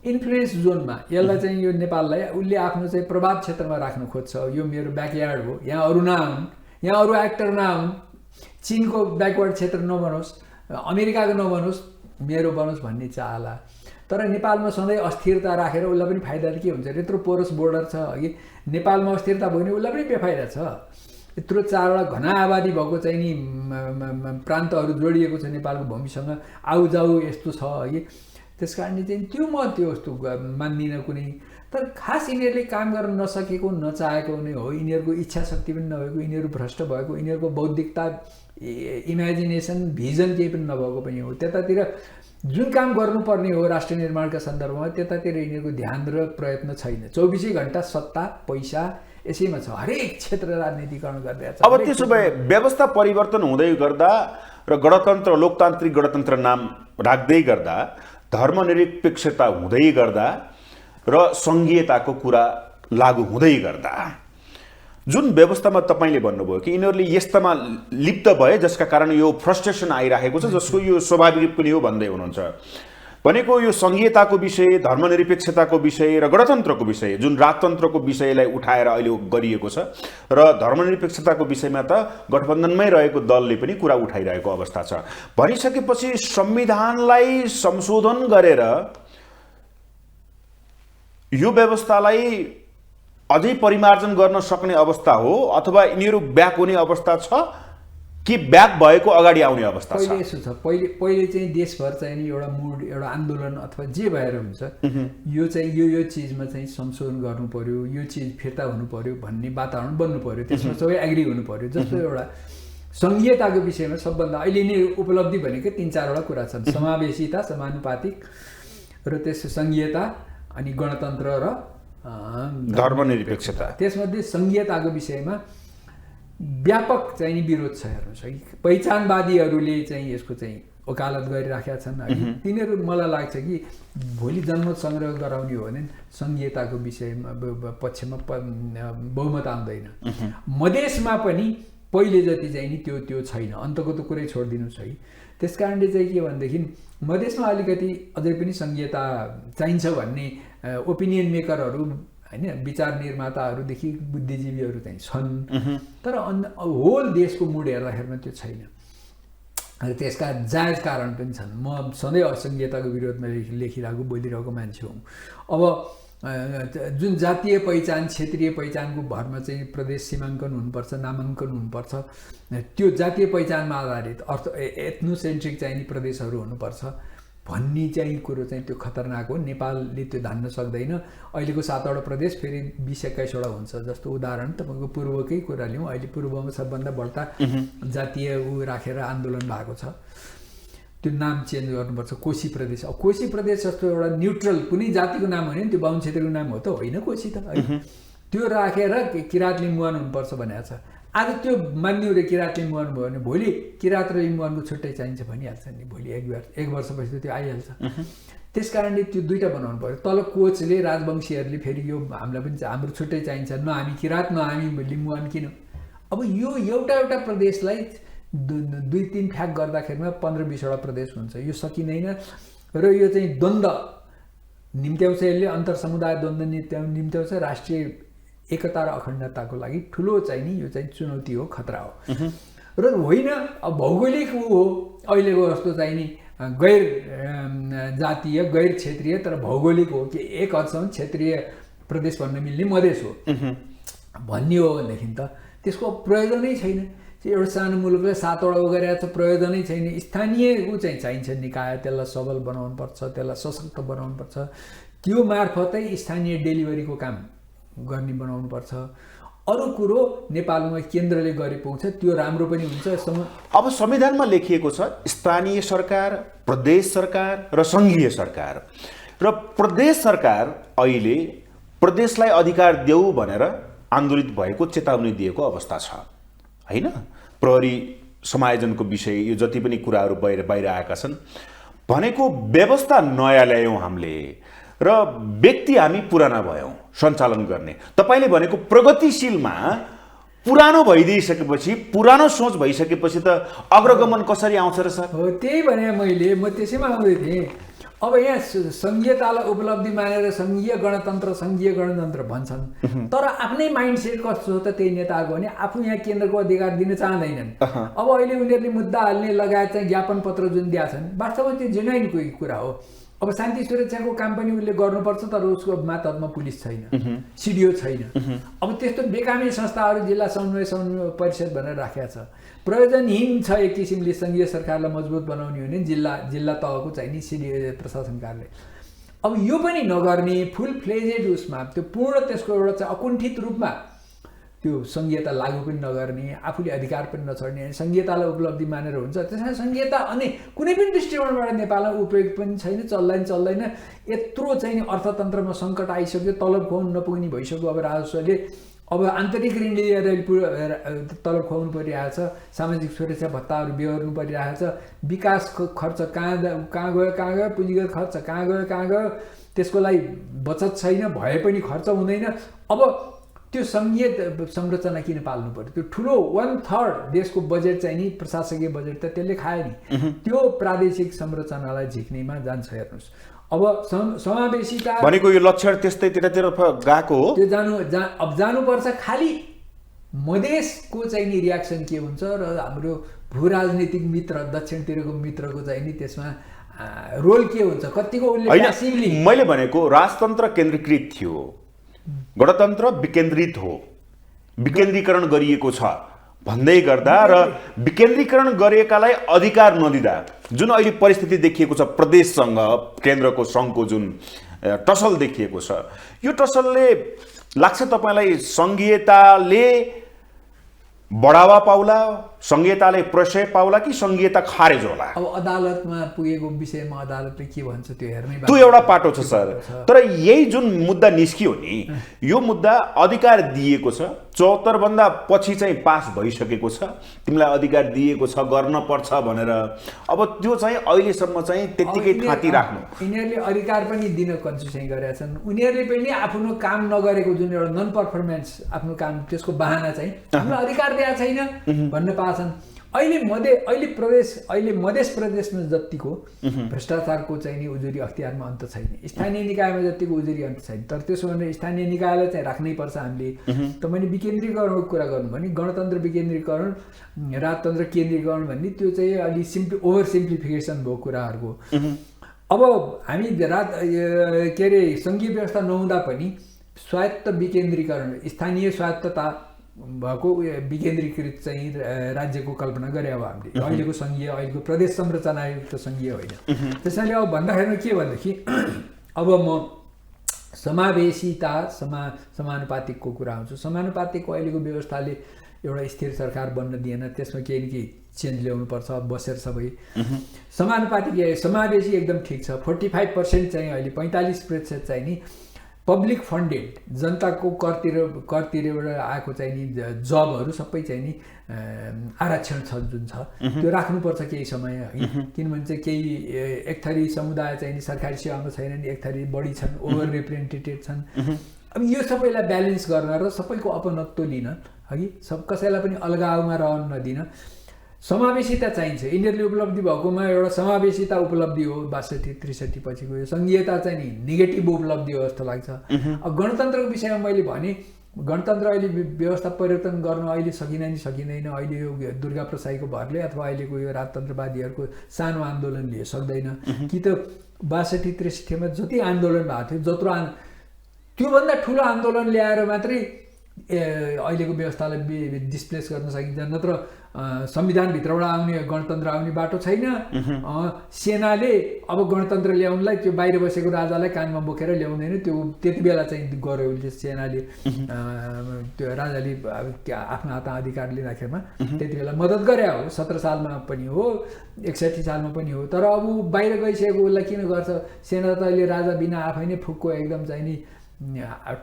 इन्फ्लुएन्स जोनमा यसलाई चाहिँ यो नेपाललाई उसले आफ्नो चाहिँ प्रभाव क्षेत्रमा राख्न खोज्छ। यो मेरो ब्याकयार्ड हो, यहाँ अरू नआउन्, यहाँ अरू एक्टर नआउन्, चिनको ब्याकवर्ड क्षेत्र नबनोस्, अमेरिकाको नबनोस्, मेरो बनोस् भन्ने चाहला। तर नेपालमा सधैँ अस्थिरता राखेर उसलाई पनि फाइदा के हुन्छ? यत्रो पोरस बोर्डर छ अघि, नेपालमा अस्थिरता भयो भने उसलाई पनि बेफाइदा छ। यत्रो 4वटा घना आबादी भएको चाहिँ नि प्रान्तहरू जोडिएको छ नेपालको भूमिसँग, आउजाउ यस्तो छ है। त्यस कारणले चाहिँ त्यो यस्तो मान्दिनँ कुनै। तर खास यिनीहरूले काम गर्न नसकेको, नचाहेको नै हो, यिनीहरूको इच्छा शक्ति पनि नभएको, यिनीहरू भ्रष्ट भएको, यिनीहरूको बौद्धिकता, इमेजिनेसन, भिजन केही पनि नभएको पनि हो। त्यतातिर जुन काम गर्नुपर्ने हो राष्ट्र निर्माणका सन्दर्भमा त्यतातिर यिनीहरूको ध्यान र प्रयत्न छैन। 24 घण्टा सत्ता पैसा यसैमा छ, हरेक क्षेत्र राजनीतिकरण गरिरहेको छ। अब त्यसो भए व्यवस्था परिवर्तन हुँदै गर्दा र गणतन्त्र, लोकतान्त्रिक गणतन्त्र नाम राख्दै गर्दा, धर्मनिरपेक्षता हुँदै गर्दा र सङ्घीयताको कुरा लागू हुँदै गर्दा जुन व्यवस्थामा तपाईँले भन्नुभयो कि यिनीहरूले यस्तामा लिप्त भए जसका कारण यो फ्रस्ट्रेसन आइरहेको छ, जसको यो स्वाभाविक पनि हो भन्दै हुनुहुन्छ, भनेको यो संघीयताको विषय, धर्मनिरपेक्षताको विषय र गणतन्त्रको विषय, जुन राजतन्त्रको विषयलाई उठाएर अहिले गरिएको छ र धर्मनिरपेक्षताको विषयमा त गठबन्धनमै रहेको दलले पनि कुरा उठाइरहेको अवस्था छ। भनिसकेपछि संविधानलाई संशोधन गरेर यो व्यवस्थालाई अझै परिमार्जन गर्न सक्ने अवस्था हो अथवा यिनीहरू ब्याक हुने अवस्था छ कि ब्याक भएको अगाडि आउने अवस्था छ? पहिले यसो छ, पहिले चाहिँ देशभर चाहिँ नि एउटा मुड, एउटा आन्दोलन अथवा जे भएर हुन्छ यो चाहिँ यो चिजमा चाहिँ संशोधन गर्नु पर्यो, यो चिज फिर्ता हुनु पर्यो भन्ने वातावरण बन्नु पर्यो, त्यसमा सबै एग्री हुनु पर्यो। जस्तो एउटा संघीयताको विषयमा सबभन्दा अहिले नै उपलब्धि भनेको 3-4 कुरा छन्, समावेशिता, समानुपातिक र त्यसको संघीयता अनि गणतन्त्र र धर्मनिरपेक्षता। त्यसमध्ये संघीयताको विषयमा व्यापक चाहिँ नि विरोध छ। हेर्नुहोस् है, पहिचानवादीहरूले चाहिँ यसको चाहिँ वकालत गरिराखेका छन् है। तिनीहरू मलाई लाग्छ कि भोलि जनमत सङ्ग्रह गराउने हो भने संघीयताको विषयमा पक्षमा बहुमत आउँदैन। मधेसमा पनि पहिले जति चाहिँ नि त्यो छैन, अन्तको त कुरै छोडिदिनुहोस् है। त्यस कारणले चाहिँ के भनेदेखि मधेसमा अलिकति अझै पनि संघीयता चाहिन्छ भन्ने ओपिनियन मेकरहरू हैन, विचार निर्माताहरूदेखि बुद्धिजीवीहरू चाहिँ छन्, तर होल देशको मुड हेर्दाखेरिमा त्यो छैन। र त्यसका जायज कारण पनि छन्। म सधैँ असंघीयताको विरोधमा लेखिरहेको बोलिरहेको मान्छे हुँ। अब जुन जातीय पहिचान, क्षेत्रीय पहिचानको भरमा चाहिँ प्रदेश सीमाङ्कन हुनुपर्छ, नामाङ्कन हुनुपर्छ, त्यो जातीय पहिचानमा आधारित एथ्नोसेन्ट्रिक चाहिँ नि प्रदेशहरू हुनुपर्छ भन्ने चाहिँ कुरो चाहिँ त्यो खतरनाक हो। नेपालले त्यो धान्न सक्दैन। अहिलेको 7वटा प्रदेश फेरि 20-21वटा हुन्छ। जस्तो उदाहरण तपाईँको पूर्वकै कुरा लिउँ, अहिले पूर्वमा सबभन्दा बढ्ता जातीय राखेर आन्दोलन भएको छ, त्यो नाम चेन्ज गर्नुपर्छ, कोशी प्रदेश। अब कोशी प्रदेश जस्तो एउटा न्युट्रल कुनै जातिको नाम होइन, त्यो बाहुन क्षेत्रको नाम हो त होइन कोशी त, त्यो राखेर किराँत लिम्बुवान हुनुपर्छ भनेको छ। आज त्यो मान्यो रे किराँत लिम्बुवान भयो भने भोलि किराँत र लिम्बुवानको छुट्टै चाहिन्छ भनिहाल्छ नि, भोलि एक वर्षपछि त्यो आइहाल्छ। त्यस कारणले त्यो दुईटा बनाउनु पर्यो। तल कोचले, राजवंशीहरूले फेरि यो हामीलाई पनि हाम्रो छुट्टै चाहिन्छ, न हामी किराँत न हामी लिम्बुवान किन। अब यो एउटा प्रदेशलाई 2-3 फ्याक गर्दाखेरिमा 15-20वटा प्रदेश हुन्छ। यो सकिँदैन र यो चाहिँ द्वन्द्व निम्त्याउँछ, यसले अन्तर समुदाय द्वन्द्व निम्त्याउँछ। राष्ट्रिय एकता र अखण्डताको लागि ठुलो चाहिँ नि यो चाहिँ चुनौती हो, खतरा हो। र होइन अब भौगोलिक हो अहिलेको जस्तो चाहिँ नि गैर जातीय, गैर क्षेत्रीय तर भौगोलिक हो कि एक हदसम्म क्षेत्रीय प्रदेश भन्न मिल्ने मधेस हो भन्ने हो भनेदेखि त त्यसको प्रयोजनै छैन। एउटा सानो मुलुकलाई 7वटा गरेर त प्रयोजनै छैन। स्थानीय चाहिँ चाहिन्छ निकाय, त्यसलाई सबल बनाउनु पर्छ, त्यसलाई सशक्त बनाउनु पर्छ, त्यो मार्फतै स्थानीय डेलिभरीको काम गर्ने बनाउनु पर्छ। अरू कुरो नेपालमा केन्द्रले गरे पुग्छ, त्यो राम्रो पनि हुन्छ। अब संविधानमा लेखिएको छ स्थानीय सरकार, प्रदेश सरकार र सङ्घीय सरकार, र प्रदेश सरकार अहिले प्रदेशलाई अधिकार देऊ भनेर आन्दोलित भएको चेतावनी दिएको अवस्था छ हैन। प्रहरी समायोजनको विषय, यो जति पनि कुराहरू बाहिर आएका छन् भनेको व्यवस्था नयाँ ल्यायौँ हामीले र व्यक्ति हामी पुराना भयौँ सञ्चालन गर्ने। तपाईँले भनेको प्रगतिशीलमा पुरानो भइदिइसकेपछि, पुरानो सोच भइसकेपछि त अग्रगमन कसरी आउँछ र सर? हो, त्यही भने म त्यसैमा आउँदै थिएँ। अब यहाँ संघीयतालाई उपलब्धि मानेर सङ्घीय गणतन्त्र भन्छन्, तर आफ्नै माइन्डसेट कस्तो हो त त्यही नेताहरूको भने आफू यहाँ केन्द्रको अधिकार दिन चाहँदैनन्। अब अहिले उनीहरूले मुद्दा हाल्ने लगायत चाहिँ ज्ञापन पत्र जुन दिएका छन्, वास्तवमा त्यो जेन्युइनको कुरा हो। अब शान्ति सुरक्षाको काम पनि उसले गर्नुपर्छ, तर उसको मातहतमा पुलिस छैन, सिडिओ छैन। अब त्यस्तो बेकामी संस्थाहरू जिल्ला समन्वय परिषद भनेर राखेको छ। प्रयोजनहीन छ एक किसिमले सङ्घीय सरकारलाई मजबुत बनाउने हो भने जिल्ला तहको चाहिँ नि सिडिओ प्रशासन कार्यालय। अब यो पनि नगर्ने, फुल फ्लेजेड उसमा त्यो पूर्ण त्यसको एउटा चाहिँ अकुण्ठित रूपमा त्यो सङ्घीयता लागू पनि नगर्ने, आफूले अधिकार पनि नछोड्ने, सङ्घीयतालाई उपलब्धि मानेर हुन्छ। त्यसमा सङ्घीयता अनि कुनै पनि दृष्टिकोणबाट नेपालमा उपयोग पनि छैन, चल्दैन। यत्रो चाहिँ अर्थतन्त्रमा सङ्कट आइसक्यो, तलब खुवाउनु नपुग्ने भइसक्यो। अब राजस्वले अब आन्तरिक ऋण लिएर तलब खुवाउनु परिरहेछ, सामाजिक सुरक्षा भत्ताहरू बेहोर्नु परिरहेछ, विकासको खर्च कहाँ गयो, पुँजीगत खर्च कहाँ गयो, त्यसको लागि बचत छैन, भए पनि खर्च हुँदैन। अब त्यो सङ्घीय संरचना किन पाल्नु पर्यो? त्यो ठुलो 1/3 देशको बजेट चाहिँ नि प्रशासकीय बजेट त त्यसले खायो नि। त्यो प्रादेशिक संरचनालाई झिक्नेमा जान्छ। हेर्नुहोस् अब समावेशिता भनेको यो लक्षण त्यस्तैतिर गएको हो। त्यो अब जानुपर्छ। खालि मधेसको चाहिँ नि रियाक्सन के हुन्छ र हाम्रो भू राजनीतिक मित्र दक्षिणतिरको मित्रको चाहिँ नि त्यसमा रोल के हुन्छ, कतिको उसले मैले भनेको राजतन्त्र केन्द्रीकृत थियो, गणतन्त्र विकेन्द्रित हो, विकेन्द्रीकरण गरिएको छ भन्दै गर्दा र विकेन्द्रीकरण गरिएकालाई अधिकार नदिँदा जुन अहिले परिस्थिति देखिएको छ प्रदेशसँग केन्द्रको सङ्घको जुन टसल देखिएको छ, यो टसलले लाग्छ तपाईँलाई सङ्घीयताले बढावा पाउला, सङ्घीयताले प्रशय पाउला कि सङ्घीयता खारेज होला? अब अदालतमा पुगेको विषयमा अदालतले के भन्छ त्यो हेर्नै त्यो एउटा पाटो छ सर। तर यही जुन मुद्दा निस्कियो नि, यो मुद्दा अधिकार दिएको छ, 74 भन्दा पछि चाहिँ पास भइसकेको छ, तिमीलाई अधिकार दिएको छ, गर्न पर्छ भनेर। अब त्यो चाहिँ अहिलेसम्म चाहिँ त्यत्तिकै थाती राख्नु। यिनीहरूले अधिकार पनि दिन कन्सेसन गरेका छन्। उनीहरूले पनि आफ्नो काम नगरेको जुन एउटा नन पर्फर्मेन्स आफ्नो काम त्यसको बहाना चाहिँ हामीलाई अधिकार दिएको छैन भन्न पाछन्। अहिले मधेस प्रदेशमा जतिको भ्रष्टाचारको चाहिँ नि उजुरी अख्तियारमा अन्त छैन, स्थानीय निकायमा जतिको उजुरी अन्त छैन। तर त्यसो भने स्थानीय निकायलाई चाहिँ राख्नै पर्छ हामीले। तपाईँले विकेन्द्रीकरणको कुरा गर्नु भने गणतन्त्र विकेन्द्रीकरण, राजतन्त्र केन्द्रीकरण भन्ने त्यो चाहिँ अलि ओभर सिम्प्लिफिकेसन भयो कुराहरूको। अब हामी के अरे सङ्घीय व्यवस्था नहुँदा पनि स्वायत्त विकेन्द्रीकरण, स्थानीय स्वायत्तता भएको विकेन्द्रीकृत चाहिँ राज्यको कल्पना गरे अब हामीले। अहिलेको सङ्घीय, अहिलेको प्रदेश संरचनायुक्त सङ्घीय होइन। त्यसैले अब भन्दाखेरि के भनेदेखि अब म समावेशिता समानुपातिकको कुरा आउँछु। समानुपातिकको अहिलेको व्यवस्थाले एउटा स्थिर सरकार बन्न दिएन, त्यसमा केही न केही चेन्ज ल्याउनुपर्छ बसेर सबै। समानुपातिक समावेशी एकदम ठिक छ। 45% चाहिँ अहिले 45% चाहिँ नि पब्लिक फन्डेड जनताको करतिरबाट आएको चाहिँ नि जबहरू सबै चाहिँ नि आरक्षण छ जुन छ त्यो राख्नुपर्छ केही समय है। किनभने चाहिँ केही एक थरी समुदाय चाहिँ नि सरकारी सेवामा छैनन्, एक थरी बढी छन्, ओभर रिप्रेजेन्टेटेड छन्। अब यो सबैलाई ब्यालेन्स गर्न र सबैको अपनत्व लिन हगि कसैलाई पनि अलगावमा रहन नदिन समावेशिता चाहिन्छ। यिनीहरूले उपलब्धि भएकोमा एउटा समावेशिता उपलब्धि हो 62-63 पछिको। यो सङ्घीयता चाहिँ नि नेगेटिभ उपलब्धि हो जस्तो लाग्छ। अब गणतन्त्रको विषयमा मैले भने गणतन्त्र अहिले व्यवस्था परिवर्तन गर्न अहिले सकिँदैन। अहिले यो दुर्गा प्रसाईको भरले अथवा अहिलेको यो राजतन्त्रवादीहरूको सानो आन्दोलनले सक्दैन। कि त 62-63 जति आन्दोलन भएको थियो, जत्रो त्योभन्दा ठुलो आन्दोलन ल्याएर मात्रै अहिलेको व्यवस्थालाई डिस्प्लेस गर्न सकिन्छ। नत्र संविधानभित्रबाट आउने गणतन्त्र आउने बाटो छैन। सेनाले अब गणतन्त्र ल्याउनलाई त्यो बाहिर बसेको राजालाई कानमा बोकेर ल्याउँदैन। त्यो त्यति बेला चाहिँ गर्यो उसले, सेनाले त्यो राजाले आफ्नो हातमा अधिकार लिँदाखेरिमा त्यति बेला मद्दत गरे हो। 17 सालमा पनि हो, 61 सालमा पनि हो। तर अब बाहिर गइसकेको उसलाई किन गर्छ? सेना त अहिले राजा बिना आफै नै फुक्को एकदम चाहिँ नि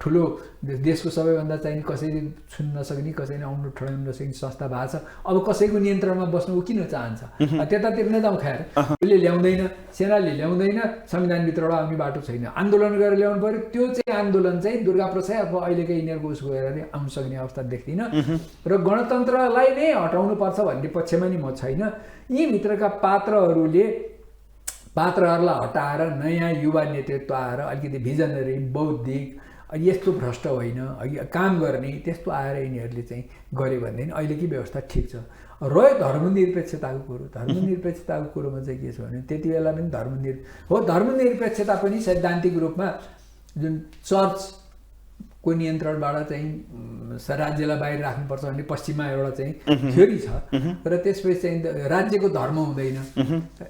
ठुलो देशको सबैभन्दा चाहिँ कसैले छुन नसक्ने, कसैले आउनु ठडाउनु नसक्ने संस्था भएको छ। अब कसैको नियन्त्रणमा बस्नु ऊ किन चाहन्छ? त्यतातिर नै जाउँ खाएर। उसले ल्याउँदैन, सेनाले ल्याउँदैन, संविधानभित्रबाट आउने बाटो छैन। आन्दोलन गरेर ल्याउनु पर्यो। त्यो चाहिँ आन्दोलन चाहिँ दुर्गा प्रसाद अब अहिलेको यिनीहरूको उसको हेरेर आउनु सक्ने अवस्था देख्दिनँ। र गणतन्त्रलाई नै हटाउनु पर्छ भन्ने पक्षमा नि म छैन। यी भित्रका पात्रहरूलाई हटाएर नयाँ युवा नेतृत्व आएर अलिकति भिजनरी, बौद्धिक, यस्तो भ्रष्ट होइन काम गर्ने त्यस्तो आएर यिनीहरूले चाहिँ गऱ्यो भनेदेखि अहिलेकी व्यवस्था ठिक छ। रह्यो धर्मनिरपेक्षताको कुरो। धर्मनिरपेक्षताको कुरोमा चाहिँ के छ भने त्यति बेला पनि धर्मनिरपेक्षता पनि सैद्धान्तिक रूपमा जुन चर्चको नियन्त्रणबाट चाहिँ राज्यलाई बाहिर राख्नुपर्छ भन्ने पश्चिममा एउटा चाहिँ थ्योरी छ। र त्यसपछि चाहिँ राज्यको धर्म हुँदैन,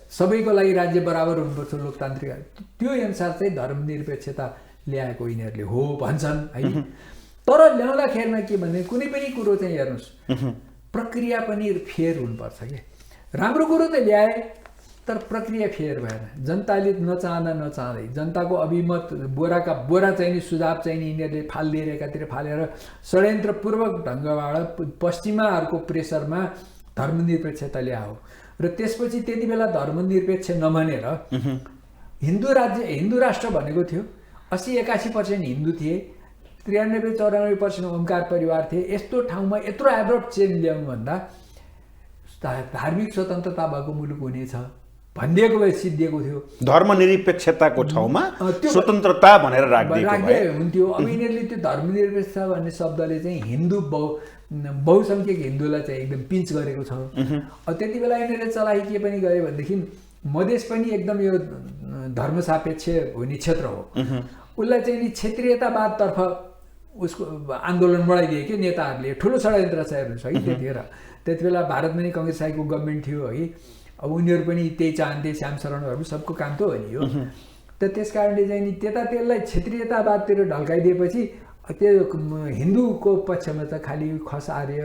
सबैको लागि राज्य बराबर हुनुपर्छ लोकतान्त्रिक। त्यो अनुसार चाहिँ धर्मनिरपेक्षता ल्याएको यिनीहरूले हो भन्छन् है। तर ल्याउँदाखेरिमा के भने कुनै पनि कुरो चाहिँ हेर्नुहोस् प्रक्रिया पनि फेयर हुनुपर्छ कि। राम्रो कुरो त ल्याए तर प्रक्रिया फेयर भएन। जनताले नचाहँदै जनताको अभिमत बोरा चाहिँ नि सुझाव चाहिँ नि यिनीहरूले फालिदिएर एकातिर फालेर षड्यन्त्रपूर्वक ढङ्गबाट पश्चिमाहरूको प्रेसरमा धर्मनिरपेक्षता ल्यायो। र त्यसपछि त्यति बेला धर्मनिरपेक्ष नभनेर हिन्दू राष्ट्र भनेको थियो। 80-81% हिन्दू थिए, 93-94% ओमकार परिवार थिए। यस्तो ठाउँमा यत्रो एब्रप्ट चेन्ज ल्याउनुभन्दा धार्मिक स्वतन्त्रता भएको मुलुक हुनेछ भनिदिएको भए सिद्धिएको थियो। धर्मनिरपेक्षताको ठाउँमा स्वतन्त्रता भनेर राखिदिए हुन्थ्यो। अब यिनीहरूले त्यो धर्मनिरपेक्षता भन्ने शब्दले चाहिँ हिन्दू बहुसङ्ख्यक हिन्दूलाई चाहिँ एकदम पिन्च गरेको छ। त्यति बेला यिनीहरूले चलाइ के पनि गरे भनेदेखि मधेस पनि एकदम यो धर्मसापेक्ष हुने क्षेत्र हो, उसलाई चाहिँ नि क्षेत्रीयतावादतर्फ उसको आन्दोलन बढाइदिए कि नेताहरूले। ठुलो षड्यन्त्र छ हेर्नुहोस् है त्यतिखेर। त्यति बेला भारतमा नि कङ्ग्रेस साईको गभर्मेन्ट थियो है। अब उनीहरू पनि त्यही चाहन्थे, श्याम शरणहरू सबको काम त हो नि यो। त त्यस कारणले चाहिँ नि त्यसलाई क्षेत्रीयतावादतिर ढल्काइदिएपछि त्यो हिन्दूको पक्षमा त खालि खस आर्य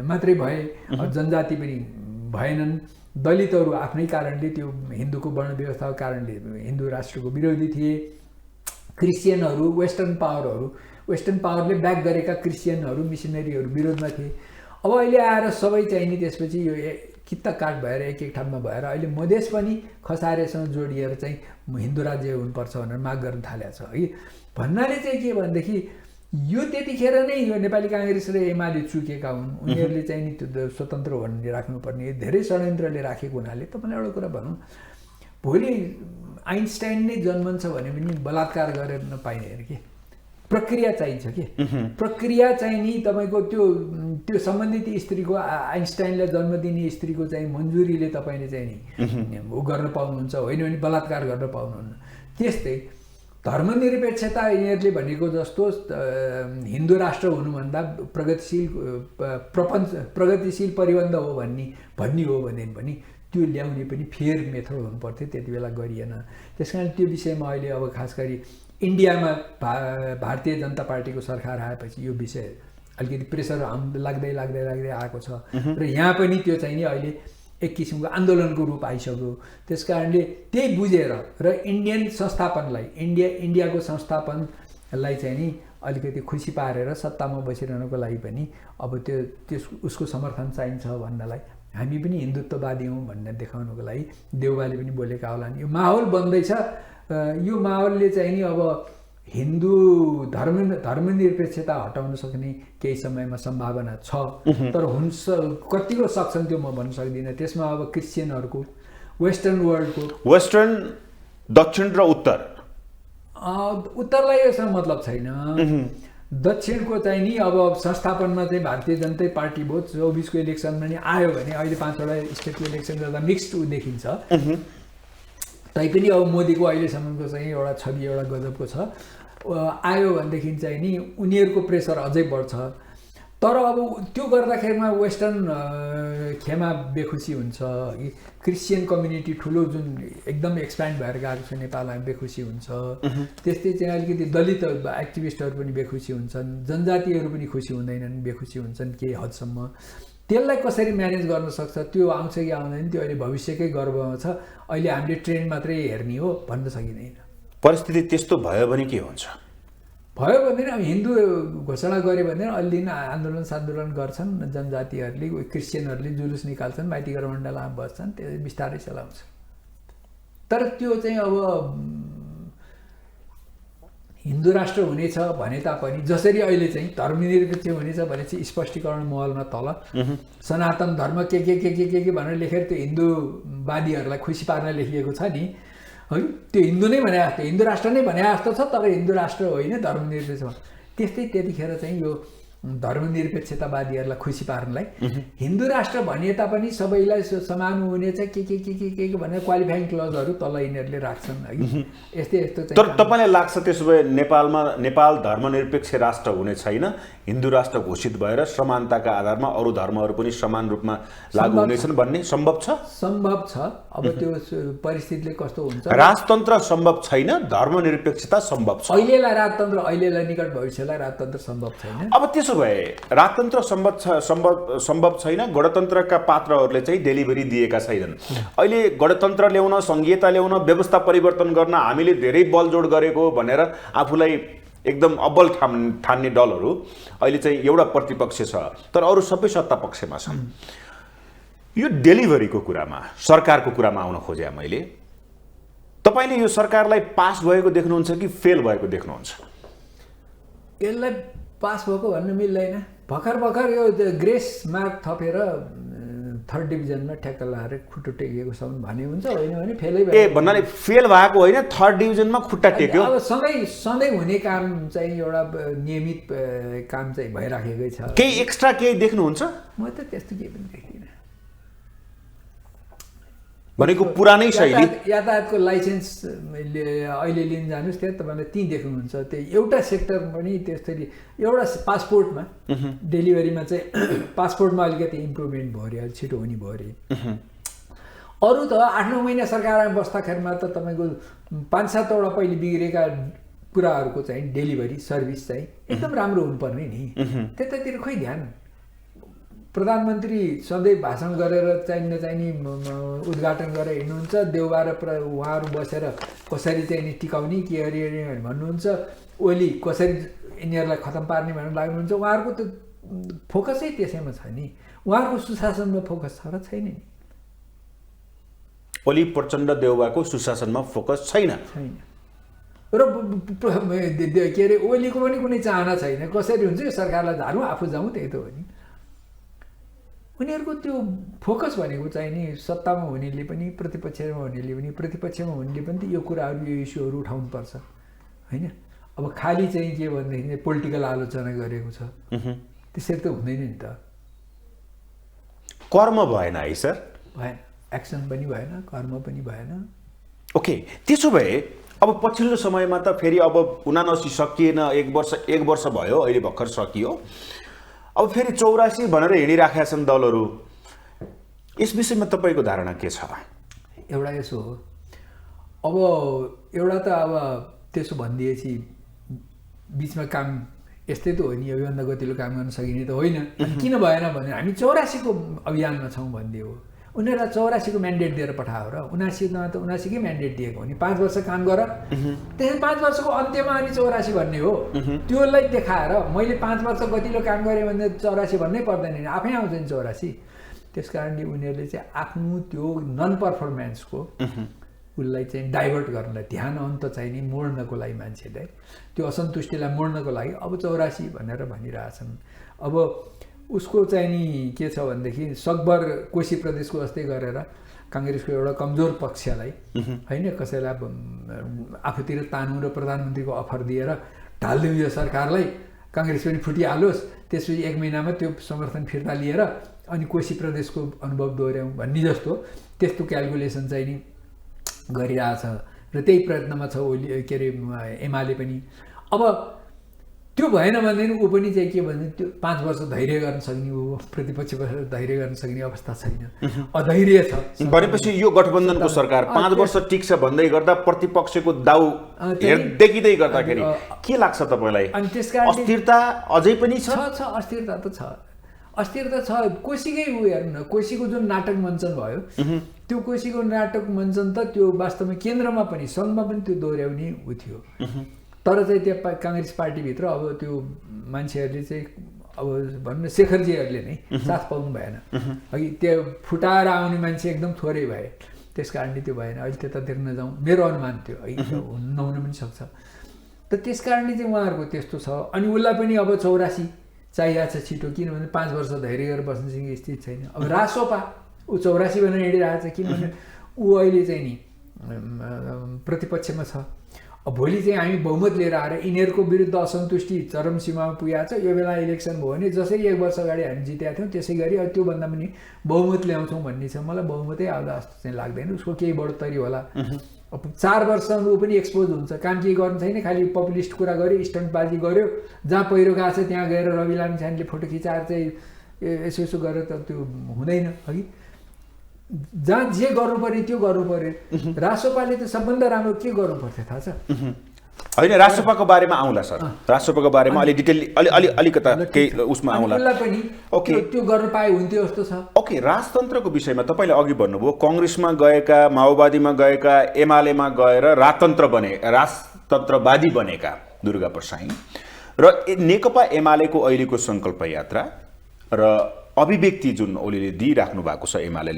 मात्रै भए, जनजाति पनि भएनन्। दलितहरू आफ्नै कारणले त्यो हिन्दूको वर्ण व्यवस्थाको कारणले हिन्दू राष्ट्रको विरोधी थिए। क्रिस्चियनहरू वेस्टर्न पावरले ब्याक गरेका क्रिस्चियनहरू मिसनरीहरू विरोधमा थिए। अब अहिले आएर सबै चाहिँ नि त्यसपछि यो कित्ता काट भएर एक ठाउँमा भएर अहिले मधेस पनि खसारेसँग जोडिएर चाहिँ हिन्दू राज्य हुनुपर्छ भनेर माग गर्न थालेको छ है। भन्नाले चाहिँ के भनेदेखि यो त्यतिखेर नै यो नेपाली काङ्ग्रेस र एमाले चुकेका हुन्। उनीहरूले चाहिँ नि त्यो स्वतन्त्र भन्ने राख्नुपर्ने धेरै षड्यन्त्रले राखेको हुनाले। तपाईँलाई एउटा कुरा भनौँ, भोलि आइन्स्टाइन नै जन्मन्छ भने पनि बलात्कार गरेर नपाइने अरे कि प्रक्रिया चाहिन्छ कि प्रक्रिया चाहिँ नि तपाईँको त्यो सम्बन्धित स्त्रीको आइन्स्टाइनलाई जन्म दिने स्त्रीको चाहिँ मन्जुरीले तपाईँले चाहिँ नि ऊ गर्न पाउनुहुन्छ, होइन भने बलात्कार गर्न पाउनुहुन्न। त्यस्तै धर्मनिरपेक्षता यिनीहरूले भनेको जस्तो हिन्दू राष्ट्र हुनुभन्दा प्रगतिशील परिबन्ध हो भन्ने हो भने पनि त्यो ल्याउने पनि फेर मेथड हुनुपर्थ्यो, त्यति बेला गरिएन। त्यस कारण त्यो विषयमा अहिले अब खास गरी इन्डियामा भारतीय जनता पार्टीको सरकार आएपछि यो विषय अलिकति प्रेसर लाग्दै आएको छ र यहाँ पनि त्यो चाहिँ नि अहिले एक किसिमको आन्दोलनको रूप आइसक्यो। त्यस कारणले त्यही बुझेर र इन्डियन संस्थापनलाई इन्डियाको संस्थापनलाई चाहिँ नि अलिकति खुसी पारेर सत्तामा बसिरहनको लागि पनि अब उसको समर्थन चाहिन्छ भन्नलाई हामी पनि हिन्दुत्ववादी हौँ भन्ने देखाउनको लागि देउवाले पनि बोलेका होलान्। यो माहौल बन्दैछ। यो माहौलले चाहिँ नि अब हिन्दू धर्मनिरपेक्षता हटाउन सक्ने केही समयमा सम्भावना छ, तर कतिको सक्छन् त्यो म भन्न सक्दिनँ। त्यसमा अब क्रिस्चियनहरूको वेस्टर्न दक्षिण र उत्तरलाई यसमा मतलब छैन। दक्षिणको चाहिँ नि अब संस्थापनमा चाहिँ भारतीय जनता पार्टी भयो। 24को इलेक्सनमा नि आयो भने अहिले 5वटा स्टेटको इलेक्सन गर्दा मिक्स्ड देखिन्छ। तैपनि अब मोदीको अहिलेसम्मको चाहिँ एउटा छवि एउटा गजबको छ। आयो भनेदेखि चाहिँ नि उनीहरूको प्रेसर अझै बढ्छ। तर अब त्यो गर्दाखेरिमा वेस्टर्न खेमा बेखुसी हुन्छ। क्रिस्चियन कम्युनिटी ठुलो जुन एकदम एक्सप्यान्ड भएर गएको छ नेपालमा बेखुसी हुन्छ। त्यस्तै चाहिँ अलिकति दलित एक्टिभिस्टहरू पनि बेखुसी हुन्छन्, जनजातिहरू पनि खुसी हुँदैनन्, बेखुसी हुन्छन् केही हदसम्म। त्यसलाई कसरी म्यानेज गर्न सक्छ त्यो आउँछ कि आउँदैन त्यो अहिले भविष्यकै गर्वमा छ। अहिले हामीले ट्रेन्ड मात्रै हेर्ने हो भन्न सकिँदैन। परिस्थिति त्यस्तो भयो भने के हुन्छ? भयो भने अब हिन्दू घोषणा गऱ्यो भने अलि दिन आन्दोलन गर्छन् जनजातिहरूले, क्रिस्चियनहरूले जुलुस निकाल्छन्, माइतीघर मण्डलमा बस्छन्, त्यो बिस्तारै चलाउँछ। तर त्यो चाहिँ अब हिन्दू राष्ट्र हुनेछ भने तापनि जसरी अहिले चाहिँ धर्मनिरपेक्ष हुनेछ भने चाहिँ स्पष्टीकरण महलमा तल सनातन धर्म के भनेर लेखेर त्यो हिन्दूवादीहरूलाई खुसी पार्न लेखिएको छ नि है। त्यो हिन्दू नै भने जस्तो, हिन्दू राष्ट्र नै भने जस्तो छ, तर हिन्दू राष्ट्र होइन धर्मनिरपेक्ष। त्यस्तै त्यतिखेर चाहिँ यो धर्मनिरपेक्षतावादीहरूलाई खुसी पार्नलाई हिन्दू राष्ट्र भने तापनि सबैलाई समान हुनेछ के भनेर क्वालिफाइङ क्लजहरू तल यिनीहरूले राख्छन् है। यस्तो तर तपाईँलाई लाग्छ त्यसो भए नेपाल धर्मनिरपेक्ष राष्ट्र हुने छैन, हिन्दू राष्ट्र घोषित भएर समानताका आधारमा अरू धर्महरू पनि समान रूपमा लागू हुनेछन् भन्ने सम्भव छ? सम्भव छ। अब त्यो परिस्थितिले कस्तो हुन्छ, राजतन्त्र सम्भव छैन, धर्मनिरपेक्षता सम्भव छ। अहिलेलाई निकट भविष्यलाई राजतन्त्र सम्भव छैन। अब त्यसो भए राजतन्त्र सम्भव छैन, गणतन्त्रका पात्रहरूले चाहिँ डेलिभरी दिएका छैनन्। अहिले गणतन्त्र ल्याउन, संघीयता ल्याउन, व्यवस्था परिवर्तन गर्न हामीले धेरै बलजोड गरेको भनेर आफूलाई एकदम अब्बल ठान्ने दलहरू अहिले चाहिँ एउटा प्रतिपक्ष छ, तर अरू सबै सत्ता पक्षमा छन्। यो डेलिभरीको कुरामा, सरकारको कुरामा आउन खोजे मैले। तपाईँले यो सरकारलाई पास भएको देख्नुहुन्छ कि फेल भएको देख्नुहुन्छ? यसलाई पास भएको भन्नु मिल्दैन। भर्खर यो ग्रेस मार्क थपेर 3rd डिभिजनमा ठ्याक्क लाएर खुट्टो टेकेको सम्म भने हुन्छ, होइन भने फेलै ए भन्नाले फेल भएको होइन, 3rd डिभिजनमा खुट्टा टेक्यो। अब सधैँ हुने काम चाहिँ एउटा नियमित काम चाहिँ भइराखेकै छ। केही एक्स्ट्रा केही देख्नुहुन्छ? म त त्यस्तो केही पनि देख्दिनँ। भनेको पुरानै शैली यातायातको लाइसेन्स अहिले लिन जानुहोस्, त्यहाँ तपाईँलाई त्यहीँ देख्नुहुन्छ। त्यही एउटा सेक्टर पनि त्यसरी एउटा पासपोर्टमा डेलिभरीमा चाहिँ पासपोर्टमा अलिकति इम्प्रुभमेन्ट भयो अरे, अलिक छिटो हुने भयो अरे। अरू त 8-9 महिना सरकारमा बस्दाखेरिमा त तपाईँको 5-7वटा पहिले बिग्रेका कुराहरूको चाहिँ डेलिभरी सर्भिस चाहिँ एकदम राम्रो हुनुपर्ने नि, त्यतातिर खोइ ध्यान। प्रधानमन्त्री सधैँ भाषण गरेर चाहिने उद्घाटन गरेर हिँड्नुहुन्छ, देउबार उहाँहरू बसेर कसरी चाहिँ नि टिकाउने के अरे भन्नुहुन्छ, ओली कसरी यिनीहरूलाई खतम पार्ने भनेर लाग्नुहुन्छ। उहाँहरूको त फोकसै त्यसैमा छ नि, उहाँहरूको सुशासनमा फोकस छ र छैन नि। ओली प्रचण्ड देउबाको सुशासनमा फोकस छैन र के अरे ओलीको पनि कुनै चाहना छैन। कसरी हुन्छ यो सरकारलाई झारौँ, आफू जाउँ, त्यही त हो नि। उनीहरूको त्यो फोकस भनेको चाहिँ नि सत्तामा हुनेले पनि प्रतिपक्षमा हुनेले पनि, प्रतिपक्षमा हुनेले पनि त यो कुराहरू यो इस्युहरू उठाउनुपर्छ, होइन। अब खालि चाहिँ के भनेदेखि पोलिटिकल आलोचना गरेको छ, त्यसरी त हुँदैन नि त। कर्म भएन है सर? भएन, एक्सन पनि भएन, कर्म पनि भएन। ओके, त्यसो भए अब पछिल्लो समयमा त फेरि अब 79 सकिएन, एक वर्ष भयो, अहिले भर्खर सकियो। अब फेरि 84 भनेर हिँडिराखेका छन् दलहरू। यस विषयमा तपाईँको धारणा के छ? एउटा यसो हो, अब एउटा त अब त्यसो भनिदिएपछि बिचमा काम यस्तै त हो नि, योभन्दा गतिलो काम गर्न सकिने त होइन। किन भएन भने हामी 84 को अभियानमा छौँ भनिदियो। उनीहरूलाई 84 को म्यान्डेट दिएर पठायो र 79मा त 79 कै म्यान्डेट दिएको हो नि, 5 वर्ष काम गर, त्यसपछि 5 वर्षको अन्त्यमा अनि 84 भन्ने हो। त्योलाई देखाएर मैले 5 वर्ष गतिलो काम गरेँ भने 84 भन्नै पर्दैन नि, आफै आउँछ नि 84। त्यस कारणले उनीहरूले चाहिँ आफ्नो त्यो नन पर्फर्मेन्सको उसलाई चाहिँ डाइभर्ट गर्नलाई, ध्यान अन्त चाहिँ नि मोड्नको लागि, मान्छेलाई त्यो असन्तुष्टिलाई मोड्नको लागि अब 84 भनेर भनिरहेछन्। अब उसको चाहिँ नि के छ भनेदेखि सकभर कोशी प्रदेशको जस्तै गरेर काङ्ग्रेसको एउटा कमजोर पक्षलाई, होइन, कसैलाई आफूतिर तान्नु र प्रधानमन्त्रीको अफर दिएर ढालिदिउँ यो सरकारलाई, काङ्ग्रेस पनि फुटिहालोस्, त्यसपछि 1 महिनामा त्यो समर्थन फिर्ता लिएर अनि कोशी प्रदेशको अनुभव दोहोऱ्याउँ भन्ने जस्तो त्यस्तो क्यालकुलेसन चाहिँ नि गरिरहेछ र त्यही प्रयत्नमा छ ओली के अरे एमाले पनि। अब त्यो भएन भनेदेखि ऊ पनि चाहिँ के भने त्यो 5 वर्ष धैर्य गर्न सक्ने, ऊ प्रतिपक्ष धैर्य गर्न सक्ने अवस्था छैन, अधैर्य छ। भनेपछि यो गठबन्धनको सरकार 5 वर्ष टिक्छ भन्दै गर्दा प्रतिपक्षको दाउ देखिँदै गर्दाखेरि के लाग्छ तपाईँलाई? अनि त्यसकारण अस्थिरता अझै पनि छ? अस्थिरता त छ, अस्थिरता छ। कोशीकै ऊ हेर्नु न, कोशीको जुन नाटक मञ्चन भयो, त्यो कोशीको नाटक मञ्चन त त्यो वास्तवमा केन्द्रमा पनि सङ्घमा पनि त्यो दोहोऱ्याउने ऊ थियो। तर चाहिँ त्यहाँ काङ्ग्रेस पार्टीभित्र अब त्यो मान्छेहरूले चाहिँ अब भन्न शेखरजीहरूले नै साथ पाउनु भएन, अघि त्यो फुटाएर आउने मान्छे एकदम थोरै भए, त्यस कारणले त्यो भएन। अहिले त्यतातिर नजाउँ, मेरो अनुमान थियो, है नहुन पनि सक्छ। त त्यस कारणले चाहिँ उहाँहरूको त्यस्तो छ। अनि उसलाई पनि अब 84 चाहिएको छ छिटो, किनभने 5 वर्ष धैर्य गरेर बस्नुसँग स्थिति छैन। अब रासोपा ऊ 84 भनेर हिँडिरहेको छ, किनभने ऊ अहिले चाहिँ नि प्रतिपक्षमा छ। अब भोलि चाहिँ हामी बहुमत लिएर आएर यिनीहरूको विरुद्ध असन्तुष्टि चरम सीमामा पुगेको छ, यो बेला इलेक्सन भयो भने जसरी 1 वर्ष अगाडि हामी जितेका थियौँ त्यसै गरी अब त्योभन्दा पनि बहुमत ल्याउँछौँ भन्ने छ। मलाई बहुमतै आउँला जस्तो चाहिँ लाग्दैन, उसको केही बढोत्तरी होला। अब 4 वर्षमा ऊ पनि एक्सपोज हुन्छ, काम केही गर्नु छैन, खालि पपुलिस्ट कुरा गर्यो, स्टन्टबाजी गर्यो, जहाँ पहिरो गएको छ त्यहाँ गएर रवि लामिछानेले फोटो खिचाएर चाहिँ यसो गरेर त त्यो हुँदैन। अघि जहाँ जे गर्नु पर्यो त्यो गर्नु पर्यो। रासोपाले त सबभन्दा राम्रो के गर्नु पर्थ्यो थाहा छ? होइन, रासोपाको बारेमा आउँला सर, रासोपाको बारेमा अलि डिटेल अलिकता केही उसमा आउँला। पनि ओके त्यो गर्न पाए हुन्थ्यो जस्तो छ। ओके, राजतन्त्रको विषयमा तपाईँले अघि भन्नुभयो कङ्ग्रेसमा गएका, माओवादीमा गएका, एमालेमा गएर राजतन्त्रवादी बनेका दुर्गा प्रसाई र नेकपा एमालेको अहिलेको सङ्कल्प यात्रा र अभिव्यक्ति जुन ओलीले दिइराख्नु भएको छ एमाले,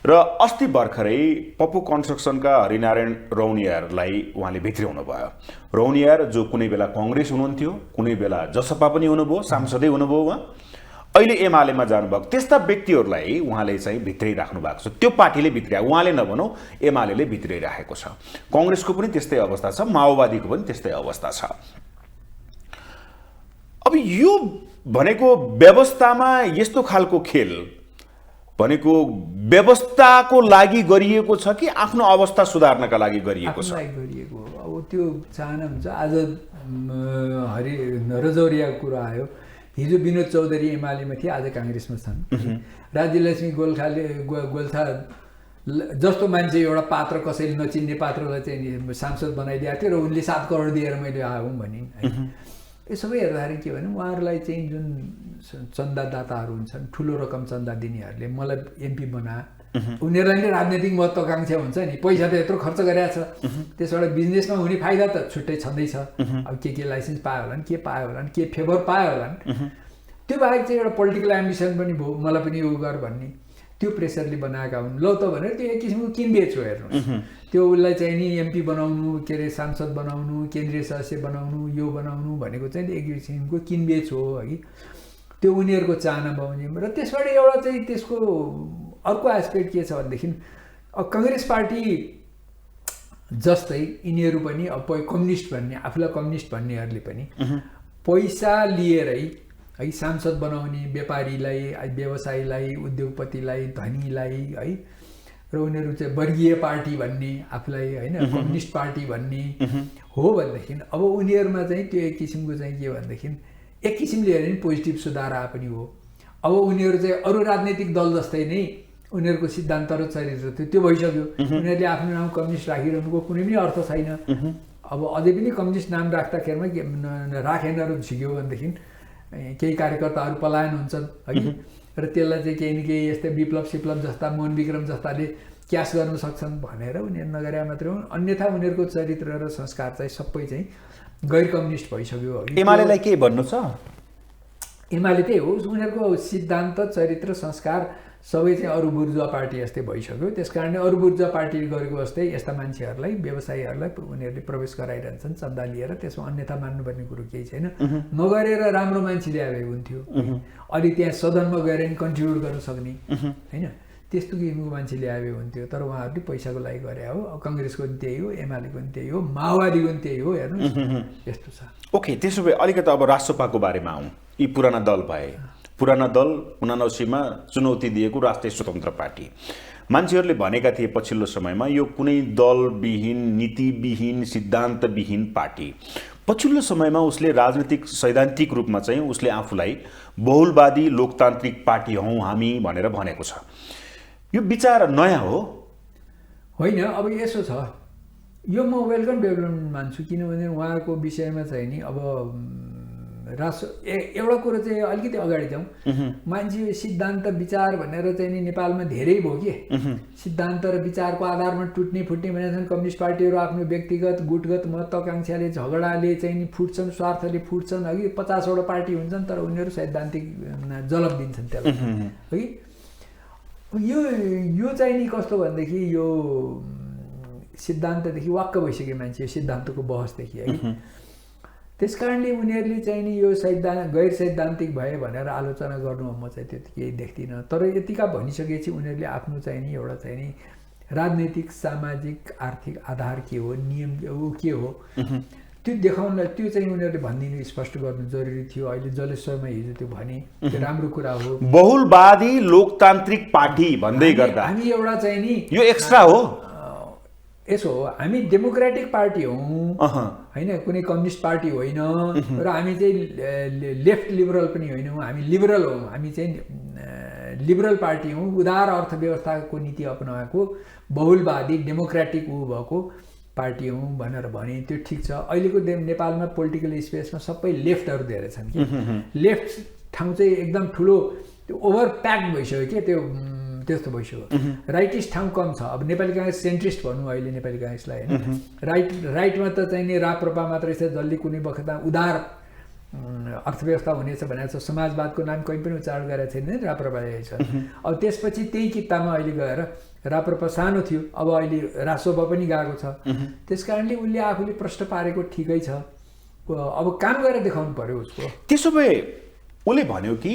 र अस्ति भर्खरै पप्पू कन्स्ट्रक्सनका हरिनारायण रौनियारलाई उहाँले भित्र्याउनु भयो। रौनियार जो कुनै बेला कांग्रेस हुनुहुन्थ्यो, कुनै बेला जसपा पनि हुनुभयो, सांसदै हुनुभयो, उहाँ अहिले एमालेमा जानुभएको। त्यस्ता व्यक्तिहरूलाई उहाँले चाहिँ भित्र्याइराख्नु भएको छ। त्यो पार्टीले भित्र्याएको, उहाँले नभनौँ एमाले भित्र्याइराखेको छ। कांग्रेसको पनि त्यस्तै अवस्था छ, माओवादीको पनि त्यस्तै अवस्था छ। अब यो भनेको व्यवस्थामा यस्तो खालको खेल भनेको व्यवस्थाको लागि गरिएको छ कि आफ्नो अवस्था सुधार्नका लागि गरिएको छ? गरिएको हो। अब त्यो चाहना हुन्छ। आज हरि रजौरियाको कुरा आयो। हिजो विनोद चौधरी एमालेमा थिए, आज काङ्ग्रेसमा छन्। राज्यलक्ष्मी गोल्छा जस्तो मान्छे एउटा पात्र, कसैले नचिन्ने पात्रलाई चाहिँ सांसद बनाइदिएको थियो र उनले 7 करोड दिएर मैले आउँ भनिन्। यो सबै हेर्दाखेरि के भने उहाँहरूलाई चाहिँ जुन चन्दादाताहरू हुन्छन्, ठुलो रकम चन्दा दिनेहरूले मलाई एमपी बना, उनीहरूलाई नै राजनैतिक महत्त्वाकांक्षा हुन्छ नि। पैसा त यत्रो खर्च गरेको छ, त्यसबाट बिजनेसमा हुने फाइदा त छुट्टै छँदैछ। अब के लाइसेन्स पायो होला, के पायो होला, के फेभर पायो होला। त्यो बाहेक चाहिँ एउटा पोलिटिकल एम्बिसन पनि भयो, मलाई पनि यो गर भन्ने, त्यो प्रेसरले बनाएका हुन्। ल त भनेर त्यो एक किसिमको किनबेच हो। हेर्नुहोस्, त्यो उसलाई चाहिँ नि एमपी बनाउनु, के अरे सांसद बनाउनु, केन्द्रीय सदस्य बनाउनु, यो बनाउनु भनेको चाहिँ एक किसिमको किनबेच हो है। त्यो उनीहरूको चाहना बमोजिम। र त्यसबाट एउटा चाहिँ त्यसको अर्को एस्पेक्ट के छ भनेदेखि काङ्ग्रेस पार्टी जस्तै यिनीहरू पनि अब कम्युनिस्ट भन्ने, आफूलाई कम्युनिस्ट भन्नेहरूले पनि पैसा लिएरै है सांसद बनाउने व्यापारीलाई, व्यवसायीलाई, उद्योगपतिलाई, धनीलाई है, र उनीहरू चाहिँ वर्गीय पार्टी भन्ने, आफूलाई होइन कम्युनिस्ट पार्टी भन्ने हो भनेदेखि अब उनीहरूमा चाहिँ त्यो एक किसिमको चाहिँ के भनेदेखि एक किसिमले हेऱ्यो भने पोजिटिभ सुधार आए पनि हो। अब उनीहरू चाहिँ अरू राजनैतिक दल जस्तै नै उनीहरूको सिद्धान्त र चरित्र थियो, त्यो भइसक्यो। उनीहरूले आफ्नो नाम कम्युनिस्ट राखिरहनुको कुनै पनि अर्थ छैन। अब अझै पनि कम्युनिस्ट नाम राख्दाखेरिमा राखेन र झिक्यो भनेदेखि केही कार्यकर्ताहरू पलायन हुन्छन् है, र त्यसलाई चाहिँ केही न केही यस्तै विप्लव सिप्लव जस्ता, मोहन विक्रम जस्ताले क्यास गर्न सक्छन् भनेर उनीहरू नगरे मात्रै हुन्। अन्यथा उनीहरूको चरित्र र संस्कार चाहिँ सबै चाहिँ गैर कम्युनिस्ट भइसक्यो। एमालेलाई के भन्नु छ? एमाले त्यही हो, उनीहरूको सिद्धान्त, चरित्र, संस्कार सबै चाहिँ अरू बुर्जुवा पार्टी जस्तै भइसक्यो। त्यस कारणले अरू बुर्जुवा पार्टी गरेको जस्तै यस्ता मान्छेहरूलाई, व्यवसायीहरूलाई उनीहरूले प्रवेश गराइरहन्छन् चन्दा लिएर। त्यसमा अन्यथा मान्नुपर्ने कुरो केही छैन। नगरेर राम्रो मान्छे ल्याएको हुन्थ्यो, अलि त्यहाँ सदनमा गएर नि कन्ट्रिब्युट गर्न सक्ने होइन, त्यस्तो किसिमको मान्छे ल्याएको हुन्थ्यो। तर उहाँहरूले पैसाको लागि गरे हो। काङ्ग्रेसको पनि त्यही हो, एमालेको पनि त्यही हो, माओवादीको पनि त्यही हो। हेर्नुहोस् यस्तो छ। ओके, त्यसो भए अलिकति अब राष्ट्रपाको बारेमा आउँ। यी पुराना दल भए, पुराना दल 79मा चुनौती दिएको राष्ट्रिय स्वतन्त्र पार्टी, मान्छेहरूले भनेका थिए पछिल्लो समयमा यो कुनै दलविहीन, नीतिविहीन, सिद्धान्तविहीन पार्टी। पछिल्लो समयमा उसले राजनीतिक सैद्धान्तिक रूपमा चाहिँ उसले आफूलाई बहुलवादी लोकतान्त्रिक पार्टी हौँ हामी भनेर भनेको छ। यो विचार नयाँ हो होइन? अब यसो छ, यो म वेलकम डेभलपमेन्ट मान्छु। किनभने उहाँको विषयमा चाहिँ नि अब एउटा कुरो चाहिँ अलिकति अगाडि जाउँ। मान्छे सिद्धान्त विचार भनेर चाहिँ नि नेपालमा धेरै भयो कि सिद्धान्त र विचारको आधारमा टुट्ने फुट्ने भनेर छन्। कम्युनिस्ट पार्टीहरू आफ्नो व्यक्तिगत गुटगत महत्त्वाकांक्षाले, झगडाले चाहिँ नि फुट्छन्, स्वार्थले फुट्छन्। अघि 50वटा पार्टी हुन्छन् तर उनीहरू सैद्धान्तिक जलप दिन्छन् त्यसलाई है। यो चाहिँ नि कस्तो भनेदेखि यो सिद्धान्तदेखि वाक्क भइसक्यो मान्छे, सिद्धान्तको बहसदेखि है। त्यस कारणले उनीहरूले चाहिँ नि यो गैर सैद्धान्तिक भए भनेर आलोचना गर्नुमा म चाहिँ त्यति केही देख्दिनँ। तर यतिका भनिसकेपछि उनीहरूले आफ्नो चाहिँ नि एउटा चाहिँ नि राजनैतिक, सामाजिक, आर्थिक आधार के हो, नियम के हो, त्यो देखाउनलाई त्यो चाहिँ उनीहरूले भनिदिनु, स्पष्ट गर्नु जरुरी थियो। अहिले जलेश्वरमा हिजो त्यो भने त्यो राम्रो कुरा हो। बहुलवादी लोकतान्त्रिक पार्टी भन्दै गर्दा हामी एउटा चाहिँ नि यो एक्स्ट्रा हो। यसो हो, हामी डेमोक्रेटिक पार्टी हौँ होइन, कुनै कम्युनिस्ट पार्टी होइन। र हामी चाहिँ लेफ्ट लिबरल पनि होइनौँ, हामी लिबरल हौँ। हामी चाहिँ लिबरल पार्टी हौँ, उदार अर्थव्यवस्थाको नीति अपनाएको बहुलवादी डेमोक्रेटिक भएको पार्टी हौँ भनेर भने त्यो ठिक छ। अहिलेको नेपालमा पोलिटिकल स्पेसमा सबै लेफ्टहरू धेरै छन् कि लेफ्ट ठाउँ चाहिँ एकदम ठुलो त्यो ओभर प्याक्ड भइसक्यो कि त्यो त्यस्तो भइसक्यो। राइटिस्ट ठाउँ कम छ। अब नेपाली काङ्ग्रेस सेन्ट्रिस्ट भनौँ अहिले नेपाली काङ्ग्रेसलाई होइन, राइटमा त चाहिँ नि राप्रपा मात्रै छ, जसले कुनै बखतमा उदार अर्थव्यवस्था हुनेछ भनेको छ, समाजवादको नाम कहीँ पनि उच्चारण गरेको छैन, राप्रपाले छ। अब त्यसपछि त्यही किताबमा अहिले गएर राप्रपा सानो थियो, अब अहिले रासोपा पनि गएको छ। त्यस कारणले उसले आफूले प्रश्न पारेको ठिकै छ, अब काम गरेर देखाउनु पर्यो उसको। त्यसो भए उसले भन्यो कि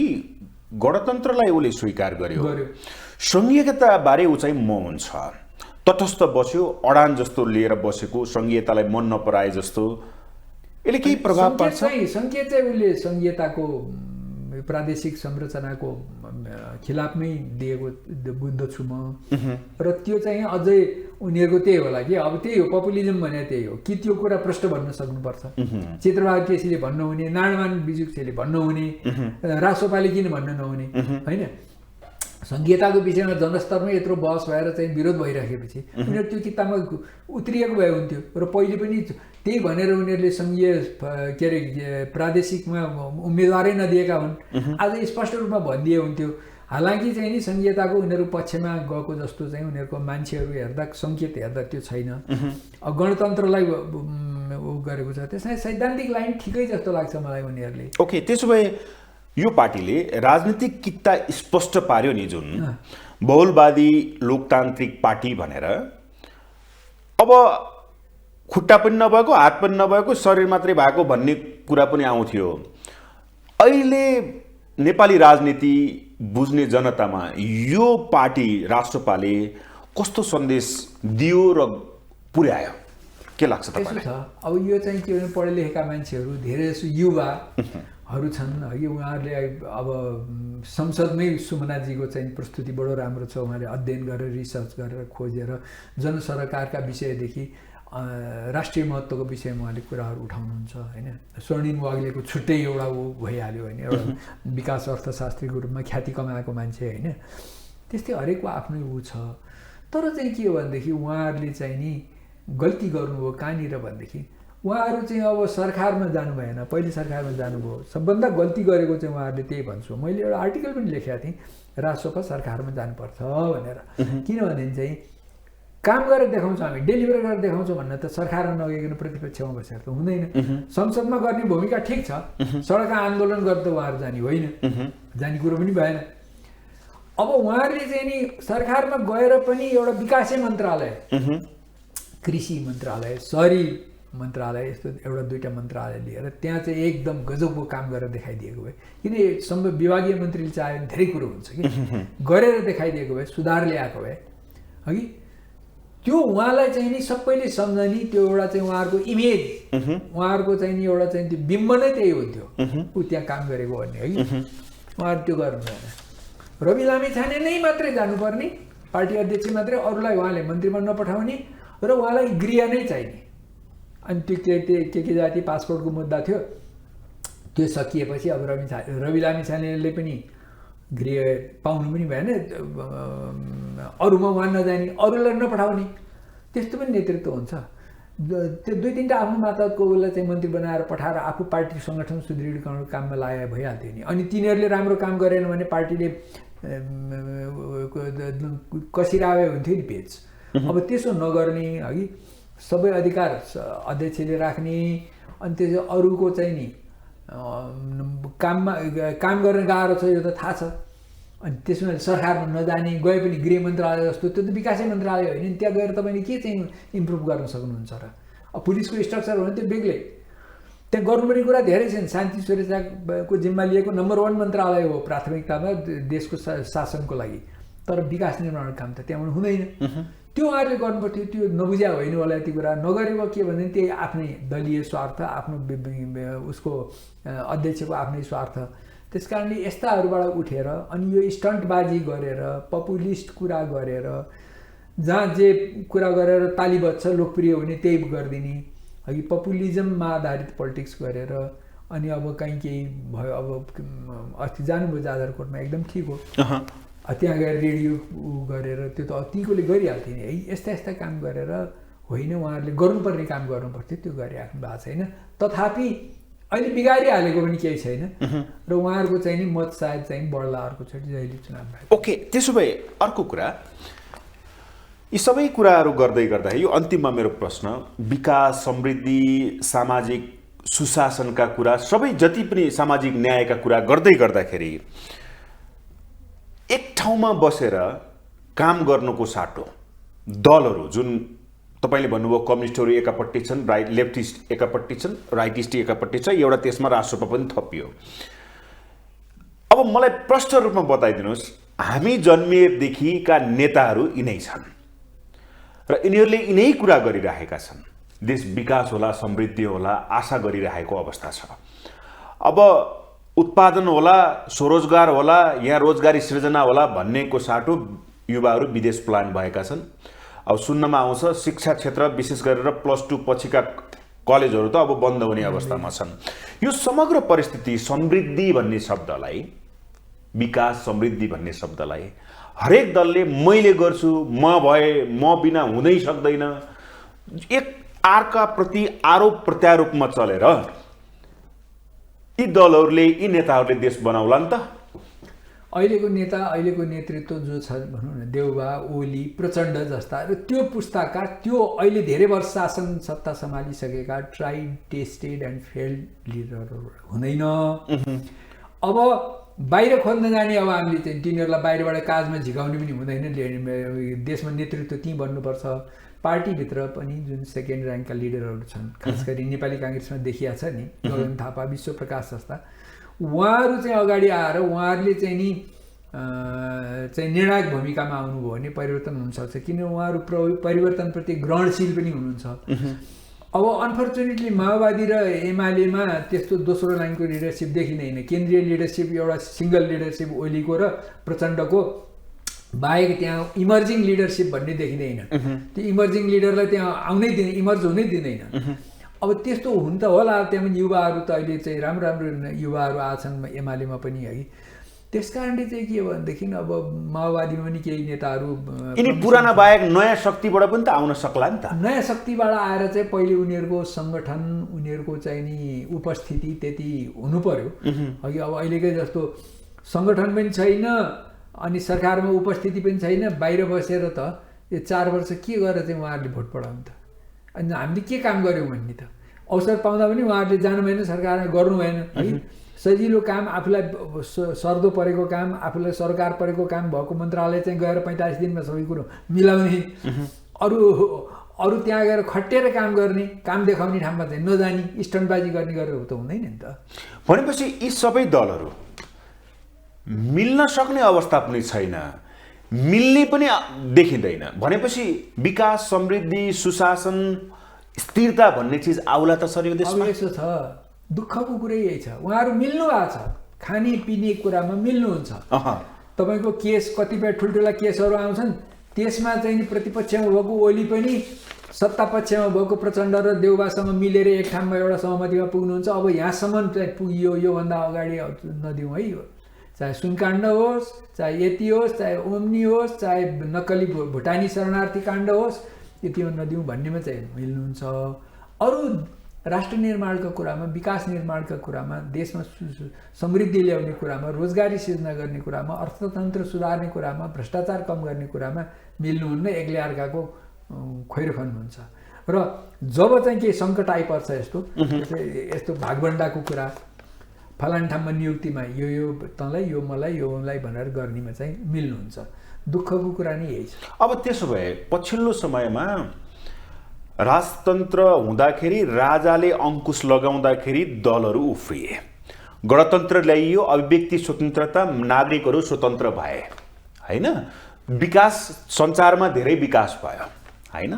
गणतन्त्रलाई उसले स्वीकार गर्यो, सङ्घीयताबारे ऊ चाहिँ मौन छ, तटस्थ बस्यो, अडान जस्तो लिएर बसेको, सङ्घीयतालाई मन नपराए जस्तो। यसले केही प्रभाव पार्छ? सङ्केत चाहिँ उसले सङ्घीयताको प्रादेशिक संरचनाको खिलाफमै दिएको बुझ्दछु म। र त्यो चाहिँ अझै उनीहरूको त्यही होला कि अब त्यही हो, पपुलिजम भने त्यही हो कि त्यो कुरा प्रश्न भन्न सक्नुपर्छ। चित्रबहादुर केसीले भन्नु हुने, नारायण बिजुक्सेले भन्नु हुने, रासोपाले किन भन्न नहुने होइन? सङ्घीयताको विषयमा जनस्तरमा यत्रो बहस भएर चाहिँ विरोध भइराखेपछि उनीहरू त्यो किताबमा उत्रिएको भए हुन्थ्यो। र पहिले पनि त्यही भनेर उनीहरूले सङ्घीय के अरे प्रादेशिकमा उम्मेदवारै नदिएका हुन्, आज स्पष्ट रूपमा भनिदिए हुन्थ्यो। हालाकि चाहिँ नि सङ्घीयताको उनीहरू पक्षमा गएको जस्तो चाहिँ उनीहरूको मान्छेहरू हेर्दा, सङ्केत हेर्दा त्यो छैन। अब गणतन्त्रलाई ऊ गरेको छ, त्यसलाई सैद्धान्तिक लाइन ठिकै जस्तो लाग्छ मलाई उनीहरूले। ओके, त्यसो भए यो पार्टीले राजनीतिक किता स्पष्ट पार्यो नि, जुन बहुलवादी लोकतान्त्रिक पार्टी भनेर, अब खुट्टा पनि नभएको, हात पनि नभएको, शरीर मात्रै भएको भन्ने कुरा पनि आउँथ्यो। अहिले नेपाली राजनीति बुझ्ने जनतामा यो पार्टी राष्ट्रपाले कस्तो सन्देश दियो र पुर्यायो, के लाग्छ तपाईँलाई? अब यो चाहिँ के भने पढे लेखेका मान्छेहरू, धेरै जसो युवाहरू छन्, उहाँहरूले अब संसदमै सुमनाजीको चाहिँ प्रस्तुति बडो राम्रो छ। उहाँले अध्ययन गरेर, रिसर्च गरेर, खोजेर जनसरकारका विषयदेखि राष्ट्रिय महत्त्वको विषयमा उहाँले कुराहरू उठाउनुहुन्छ होइन। स्वर्णिम वाग्लेको छुट्टै एउटा ऊ भइहाल्यो होइन, एउटा विकास अर्थशास्त्रीको रूपमा ख्याति कमाएको मान्छे होइन। त्यस्तै हरेकको आफ्नै ऊ छ। तर चाहिँ के हो भनेदेखि उहाँहरूले चाहिँ नि गल्ती गर्नुभयो कहाँनिर भनेदेखि, उहाँहरू चाहिँ अब सरकारमा जानु भएन, पहिले सरकारमा जानुभयो। सबभन्दा गल्ती गरेको चाहिँ उहाँहरूले त्यही भन्छु। मैले एउटा आर्टिकल पनि लेखेको थिएँ, रासोपा सरकारमा जानुपर्छ भनेर। किनभने चाहिँ काम गरेर देखाउँछौँ, हामी डेलिभर गरेर देखाउँछौँ भन्न त सरकारमा नगइकन प्रतिपक्षमा बसेर त हुँदैन। संसदमा गर्ने भूमिका ठिक छ, सडकमा आन्दोलन गर्दा उहाँहरू जाने होइन, जाने कुरो पनि भएन। अब उहाँहरूले चाहिँ नि सरकारमा गएर पनि एउटा विकासे मन्त्रालय, कृषि मन्त्रालय, शहरी मन्त्रालय, यस्तो एउटा दुईवटा मन्त्रालय लिएर त्यहाँ चाहिँ एकदम गजबको काम गरेर देखाइदिएको भए, किन विभागीय मन्त्रीले चाह्यो भने धेरै कुरो हुन्छ कि, गरेर देखाइदिएको भए, सुधार ल्याएको भए अघि त्यो उहाँलाई चाहिँ नि सबैले सम्झने, त्यो एउटा चाहिँ उहाँहरूको इमेज, उहाँहरूको चाहिँ नि एउटा चाहिँ त्यो बिम्ब नै त्यही हुन्थ्यो, ऊ त्यहाँ काम गरेको भन्ने है। उहाँहरू त्यो गर्नु भएन। रवि लामिछाने नै मात्रै जानुपर्ने, पार्टी अध्यक्ष मात्रै, अरूलाई उहाँले मन्त्रीमा नपठाउने र उहाँलाई गृह नै चाहिने। अनि त्यो के जाति पासपोर्टको मुद्दा थियो, त्यो सकिएपछि अब रवि लामिछानेले पनि गृह पाउनु पनि भएन, अरूमा उहाँ नजाने, अरूलाई नपठाउने, त्यस्तो पनि नेतृत्व हुन्छ। त्यो दुई तिनवटा आफ्नो मातहतको उसलाई चाहिँ मन्त्री बनाएर पठाएर आफू पार्टी सङ्गठन सुदृढीकरणको काममा लाए भइहाल्थ्यो नि। अनि तिनीहरूले राम्रो काम गरेन भने पार्टीले कसिरावे हुन्थ्यो नि पेज। अब त्यसो नगर्ने है, सबै अधिकार अध्यक्षले राख्ने, अनि त्यसो अरूको चाहिँ नि काम गर्न गाह्रो छ यो त थाहा छ। अनि त्यसमा सरकारमा नजाने, गए पनि गृह मन्त्रालय जस्तो, त्यो त विकासै मन्त्रालय होइन नि, त्यहाँ गएर तपाईँले के चाहिँ इम्प्रुभ गर्न सक्नुहुन्छ र? अब पुलिसको स्ट्रक्चर हो भने त्यो बेग्लै, त्यहाँ गर्नुपर्ने कुरा धेरै छन्। शान्ति सुरक्षाको जिम्मा लिएको नम्बर 1 मन्त्रालय हो प्राथमिकतामा देशको शासनको लागि, तर विकास निर्माणको काम त त्यहाँबाट हुँदैन। त्यो उहाँहरूले गर्नुपर्थ्यो, त्यो नबुझ्या होइन होला यति कुरा। नगरेको के भने त्यही आफ्नै दलीय स्वार्थ, आफ्नो उसको अध्यक्षको आफ्नै स्वार्थ। त्यस कारणले यस्ताहरूबाट उठेर अनि यो स्टन्टबाजी गरेर, पपुलिस्ट कुरा गरेर, जहाँ जे कुरा गरेर ताली बज्छ, लोकप्रिय हुने त्यही गरिदिने, अघि पपुलिजममा आधारित पोलिटिक्स गरेर। अनि अब कहीँ केही भयो, अब अस्ति जानुभयो जाजरकोटमा, एकदम ठिक हो, त्यहाँ गएर रेडियो गरेर त्यो त तिनीहरूले गरिहाल्थ्यो नि है। यस्ता यस्ता काम गरेर होइन, उहाँहरूले गर्नुपर्ने काम गर्नुपर्थ्यो, त्यो गरिराख्नु भएको छैन। तथापि अहिले बिगारिहालेको पनि केही छैन र उहाँहरूको चाहिँ नि मत सायद चाहिँ बढ्ला अर्कोचोटि जहिले चुनाव भयो। ओके, त्यसो भए अर्को कुरा, यी सबै कुराहरू गर्दै गर्दा यो अन्तिममा मेरो प्रश्न, विकास, समृद्धि, सामाजिक सुशासनका कुरा, सबै जति पनि सामाजिक न्यायका कुरा गर्दै गर्दाखेरि एक ठाउँमा बसेर काम गर्नुको साटो दलहरू, जुन तपाईँले भन्नुभयो कम्युनिस्टहरू एकापट्टि छन्, लेफ्टिस्ट एकापट्टि छन्, राइटिस्ट एकापट्टि छ, एउटा त्यसमा राष्ट्रपा पनि थपियो। अब मलाई प्रष्ट रूपमा बताइदिनुहोस्, हामी जन्मिएदेखिका नेताहरू यिनै छन् र यिनीहरूले यिनै कुरा गरिरहेका छन्। देश विकास होला, समृद्धि होला, आशा गरिरहेको अवस्था छ। अब उत्पादन होला, स्वरोजगार होला, यहाँ रोजगारी सृजना होला भन्नेको साटो युवाहरू विदेश प्लान भएका छन्। अब सुन्नमा आउँछ शिक्षा क्षेत्र विशेष गरेर +2 पछिका कलेजहरू त अब बन्द हुने अवस्थामा छन्। यो समग्र परिस्थिति समृद्धि भन्ने शब्दलाई, विकास समृद्धि भन्ने शब्दलाई हरेक दलले मैले गर्छु, म भए म बिना हुनै सक्दैन, एक अर्काप्रति आरोप प्रत्यारोपमा चलेर यी दलहरूले, यी नेताहरूले देश बनाउला नि त। अहिलेको नेता, अहिलेको नेतृत्व जो छ भनौँ न, देउबा, ओली, प्रचण्ड जस्ता र त्यो पुस्ताका, त्यो अहिले धेरै वर्ष शासन सत्ता सम्हालिसकेका ट्राइड टेस्टेड एन्ड फेल्ड लिडरहरू हुँदैन। अब बाहिर खोज्न जाने, अब हामीले चाहिँ तिनीहरूलाई बाहिरबाट काजमा झिकाउने पनि हुँदैन। देशमा नेतृत्व त्यहीँ बन्नुपर्छ। पार्टीभित्र पनि जुन सेकेन्ड र्याङ्कका लिडरहरू छन्, खास गरी नेपाली काङ्ग्रेसमा देखिया छ नि, गगन थापा, विश्वप्रकाश जस्ता, उहाँहरू चाहिँ अगाडि आएर उहाँहरूले चाहिँ नि चाहिँ निर्णायक भूमिकामा आउनुभयो भने परिवर्तन हुनसक्छ। किन उहाँहरू परिवर्तनप्रति ग्रहणशील पनि हुनुहुन्छ। अब अनफर्चुनेटली माओवादी र एमालेमा त्यस्तो दोस्रो लाइनको लिडरसिप देखिँदैन। केन्द्रीय लिडरसिप एउटा सिङ्गल लिडरसिप ओलीको र प्रचण्डको बाहेक त्यहाँ इमर्जिङ लिडरसिप भन्ने देखिँदैन। त्यो इमर्जिङ लिडरलाई त्यहाँ आउनै दिँदैन, इमर्ज हुनै दिँदैन। अब त्यस्तो हुन त होला। त्यहाँ पनि युवाहरू त अहिले चाहिँ राम्रो राम्रो युवाहरू आछन् एमालेमा पनि है। त्यस कारणले चाहिँ के हो भनेदेखि अब माओवादीमा पनि केही नेताहरू यिनी पुराना बाहेक नयाँ शक्तिबाट पनि त आउन सक्ला नि त। नयाँ शक्तिबाट आएर चाहिँ पहिले उनीहरूको सङ्गठन, उनीहरूको चाहिँ नि उपस्थिति त्यति हुनु पर्यो। अघि अब अहिलेकै जस्तो सङ्गठन पनि छैन, अनि सरकारमा उपस्थिति पनि छैन, बाहिर बसेर त यो 4 वर्ष के गरेर चाहिँ उहाँहरूले भोट पढाउनु त? अनि हामीले के काम गऱ्यौँ भन्ने त अवसर पाउँदा पनि उहाँहरूले जानु भएन, सरकारमा गर्नु भएन है। सजिलो काम, आफूलाई सर्दो परेको काम, आफूलाई सरकार परेको काम भएको मन्त्रालय चाहिँ गएर 45 दिनमा सबै कुरो मिलाउने, अरू त्यहाँ गएर खटेर काम गर्ने, काम देखाउने ठाउँमा चाहिँ नजाने, स्टन्टबाजी गर्ने गरेर त हुँदैन नि त। भनेपछि यी सबै दलहरू मिल्न सक्ने अवस्था पनि छैन, मिल्ने पनि देखिँदैन। भनेपछि विकास, समृद्धि, सुशासन, स्थिरता भन्ने चिज आउला त सर यो देशमा? यसो छ, दुःखको कुरै यही छ। उहाँहरू मिल्नु भएको छ, खानेपिने कुरामा मिल्नुहुन्छ। तपाईँको केस, कतिपय ठुल्ठुला केसहरू आउँछन्, त्यसमा चाहिँ प्रतिपक्षमा भएको ओली पनि सत्ता पक्षमा भएको प्रचण्ड र देउबासँग मिलेर एक ठाउँमा एउटा सहमतिमा पुग्नुहुन्छ। अब यहाँसम्म चाहिँ पुगियो, योभन्दा अगाडि नदिउँ है। चाहे सुनकाण्ड होस्, चाहे यति होस्, चाहे ओम्नी होस्, चाहे नक्कली भुटानी शरणार्थी काण्ड होस्, यति नदिउँ भन्नेमा चाहिँ मिल्नुहुन्छ। अरू राष्ट्र निर्माणका कुरामा, विकास निर्माणका कुरामा, देशमा समृद्धि ल्याउने कुरामा, रोजगारी सृजना गर्ने कुरामा, अर्थतन्त्र सुधार्ने कुरामा, भ्रष्टाचार कम गर्ने कुरामा मिल्नुहुन्न, एक्लै अर्काको खोइरो खन्नुहुन्छ। र जब चाहिँ केही सङ्कट आइपर्छ, यस्तो भागभण्डाको कुरा, फलान ठाउँमा नियुक्तिमा यो तँलाई, यो मलाई, यो मलाई भनेर गर्नेमा चाहिँ मिल्नुहुन्छ। दुःखको कुरा नै यही छ। अब त्यसो भए पछिल्लो समयमा राजतन्त्र हुँदाखेरि, राजाले अङ्कुश लगाउँदाखेरि दलहरू उफ्रिए, गणतन्त्र ल्याइयो, अभिव्यक्ति स्वतन्त्रता, नागरिकहरू स्वतन्त्र भए होइन, विकास, सञ्चारमा धेरै विकास भयो होइन।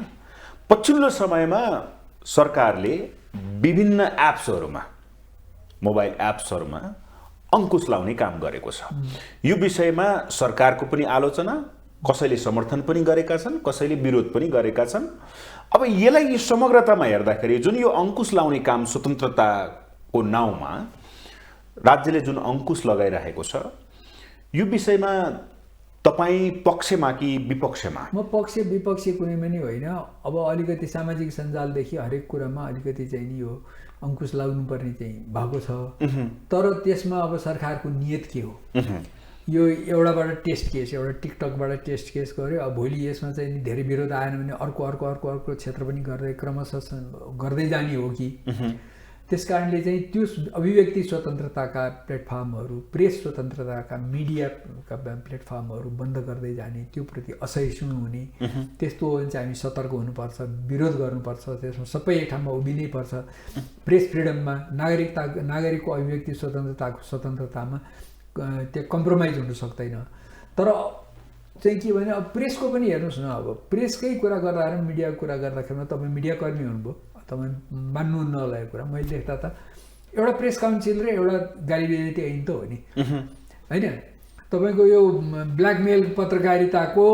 पछिल्लो समयमा सरकारले विभिन्न एप्सहरूमा, मोबाइल एप्सहरूमा अङ्कुश लाउने काम गरेको छ। यो विषयमा सरकारको पनि आलोचना, कसैले समर्थन पनि गरेका छन्, कसैले विरोध पनि गरेका छन्। अब यसलाई समग्रतामा हेर्दाखेरि जुन यो अङ्कुश लाउने काम स्वतन्त्रताको नाउँमा राज्यले जुन अङ्कुश लगाइरहेको छ, यो विषयमा तपाईँ पक्षमा कि विपक्षमा? म पक्ष विपक्ष कुनै पनि होइन। अब अलिकति सामाजिक सञ्जालदेखि हरेक कुरामा अलिकति चाहिँ नि यो अङ्कुश लाग्नुपर्ने चाहिँ भएको छ। तर त्यसमा अब सरकारको नियत के हो? यो एउटाबाट टेस्ट केस, एउटा टिकटकबाट टेस्ट केस गर्यो, अब भोलि यसमा चाहिँ धेरै विरोध आएन भने अर्को क्षेत्र पनि गर्दै क्रमशः गर्दै जाने हो कि? त्यस कारणले चाहिँ त्यो अभिव्यक्ति स्वतन्त्रताका प्लेटफर्महरू, प्रेस स्वतन्त्रताका मिडियाका प्लेटफर्महरू बन्द गर्दै जाने, त्यो प्रति असहिष्णु हुने, त्यस्तो हो भने चाहिँ हामी सतर्क हुनुपर्छ, विरोध गर्नुपर्छ, त्यसमा सबै एक ठाउँमा उभिनै पर्छ। प्रेस फ्रिडममा, नागरिकको अभिव्यक्ति स्वतन्त्रतामा त्यो कम्प्रोमाइज हुन सक्दैन। तर चाहिँ के भने अब प्रेसको पनि हेर्नुहोस् न, अब प्रेसकै कुरा गर्दा र मिडियाको कुरा गर्दाखेरिमा तपाईँ मिडियाकर्मी हुनुभयो, तपाईँ मान्नुहुन्न होला यो कुरा, मैले देख्दा त एउटा प्रेस काउन्सिल र एउटा गाली बेइज्जती ऐन त हो नि, होइन? तपाईँको यो ब्ल्याकमेल पत्रकारिताको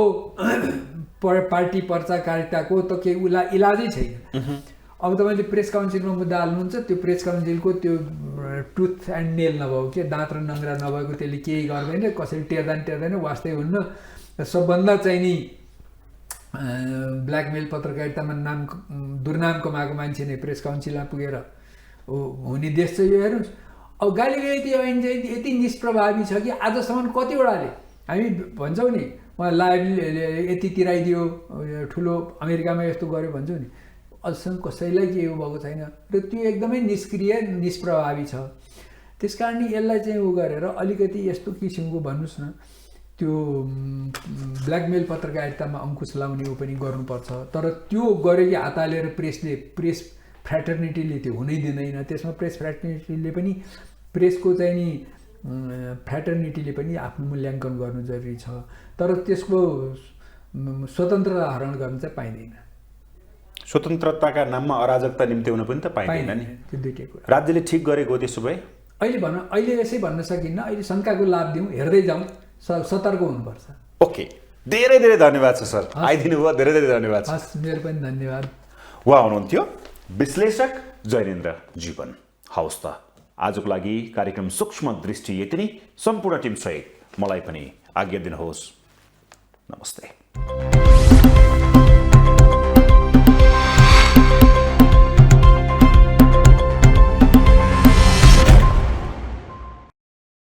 पार्टी पर्चाकारिताको त केही इलाजै छैन। अब तपाईँले प्रेस काउन्सिलमा मुद्दा हाल्नुहुन्छ, त्यो प्रेस काउन्सिलको त्यो टुथ एन्ड नेल नभएको के दाँत र नङ्ग्रा नभएको त्यसले केही गर्दैन, कसैले टेर्दैन वास्तै हुन्न। सबभन्दा चाहिँ नि ब्ल्याकमेल पत्रकारितामा दुर्नाम कमाएको मान्छे नै प्रेस काउन्सिलमा पुगेर हुने देश चाहिँ यो हेर्नुहोस्। अब गाली बेइज्जती ऐन चाहिँ यति निष्प्रभावी छ कि आजसम्म कतिवटाले हामी भन्छौँ नि उहाँ लाइभले यति तिराइदियो, ठुलो अमेरिकामा यस्तो गर्यो भन्छौँ नि, अझसम्म कसैलाई के भएको छैन र त्यो एकदमै निष्क्रिय निष्प्रभावी छ। त्यस कारणले यसलाई चाहिँ गरेर अलिकति यस्तो किसिमको भन्नुहोस् न त्यो ब्ल्याकमेल पत्रकारितामा अङ्कुश लाउने पनि गर्नुपर्छ। तर त्यो गरे कि हात हालेर प्रेस फ्र्याटर्निटीले त्यो हुनै दिँदैन। त्यसमा प्रेस फ्र्याटर्निटीले पनि प्रेसको चाहिँ नि फ्र्याटर्निटीले पनि आफ्नो मूल्याङ्कन गर्नु जरुरी छ, तर त्यसको स्वतन्त्रता हरण गर्न चाहिँ पाइँदैन। स्वतन्त्रताका नाममा अराजकता निम्त्याउन पनि त पाइँदैन नि, त्यो दुईटै कुरा। राज्यले ठिक गरेको हो त्यसो भए? अहिले यसै भन्न सकिन्न, अहिले शङ्काको लाभ दिउँ, हेर्दै जाउँ, सतर्क हुनुपर्छ। ओके, धेरै धेरै धन्यवाद छ सर, आइदिनु भयो, धेरै धेरै धन्यवाद छ। हस्, मेरो पनि धन्यवाद। उहाँ हुनुहुन्थ्यो विश्लेषक जयनेन्द्र जीवन। हवस् त, आजको लागि कार्यक्रम सूक्ष्म दृष्टि यति नै। सम्पूर्ण टिम सहित मलाई पनि आज्ञा दिनुहोस्। नमस्ते।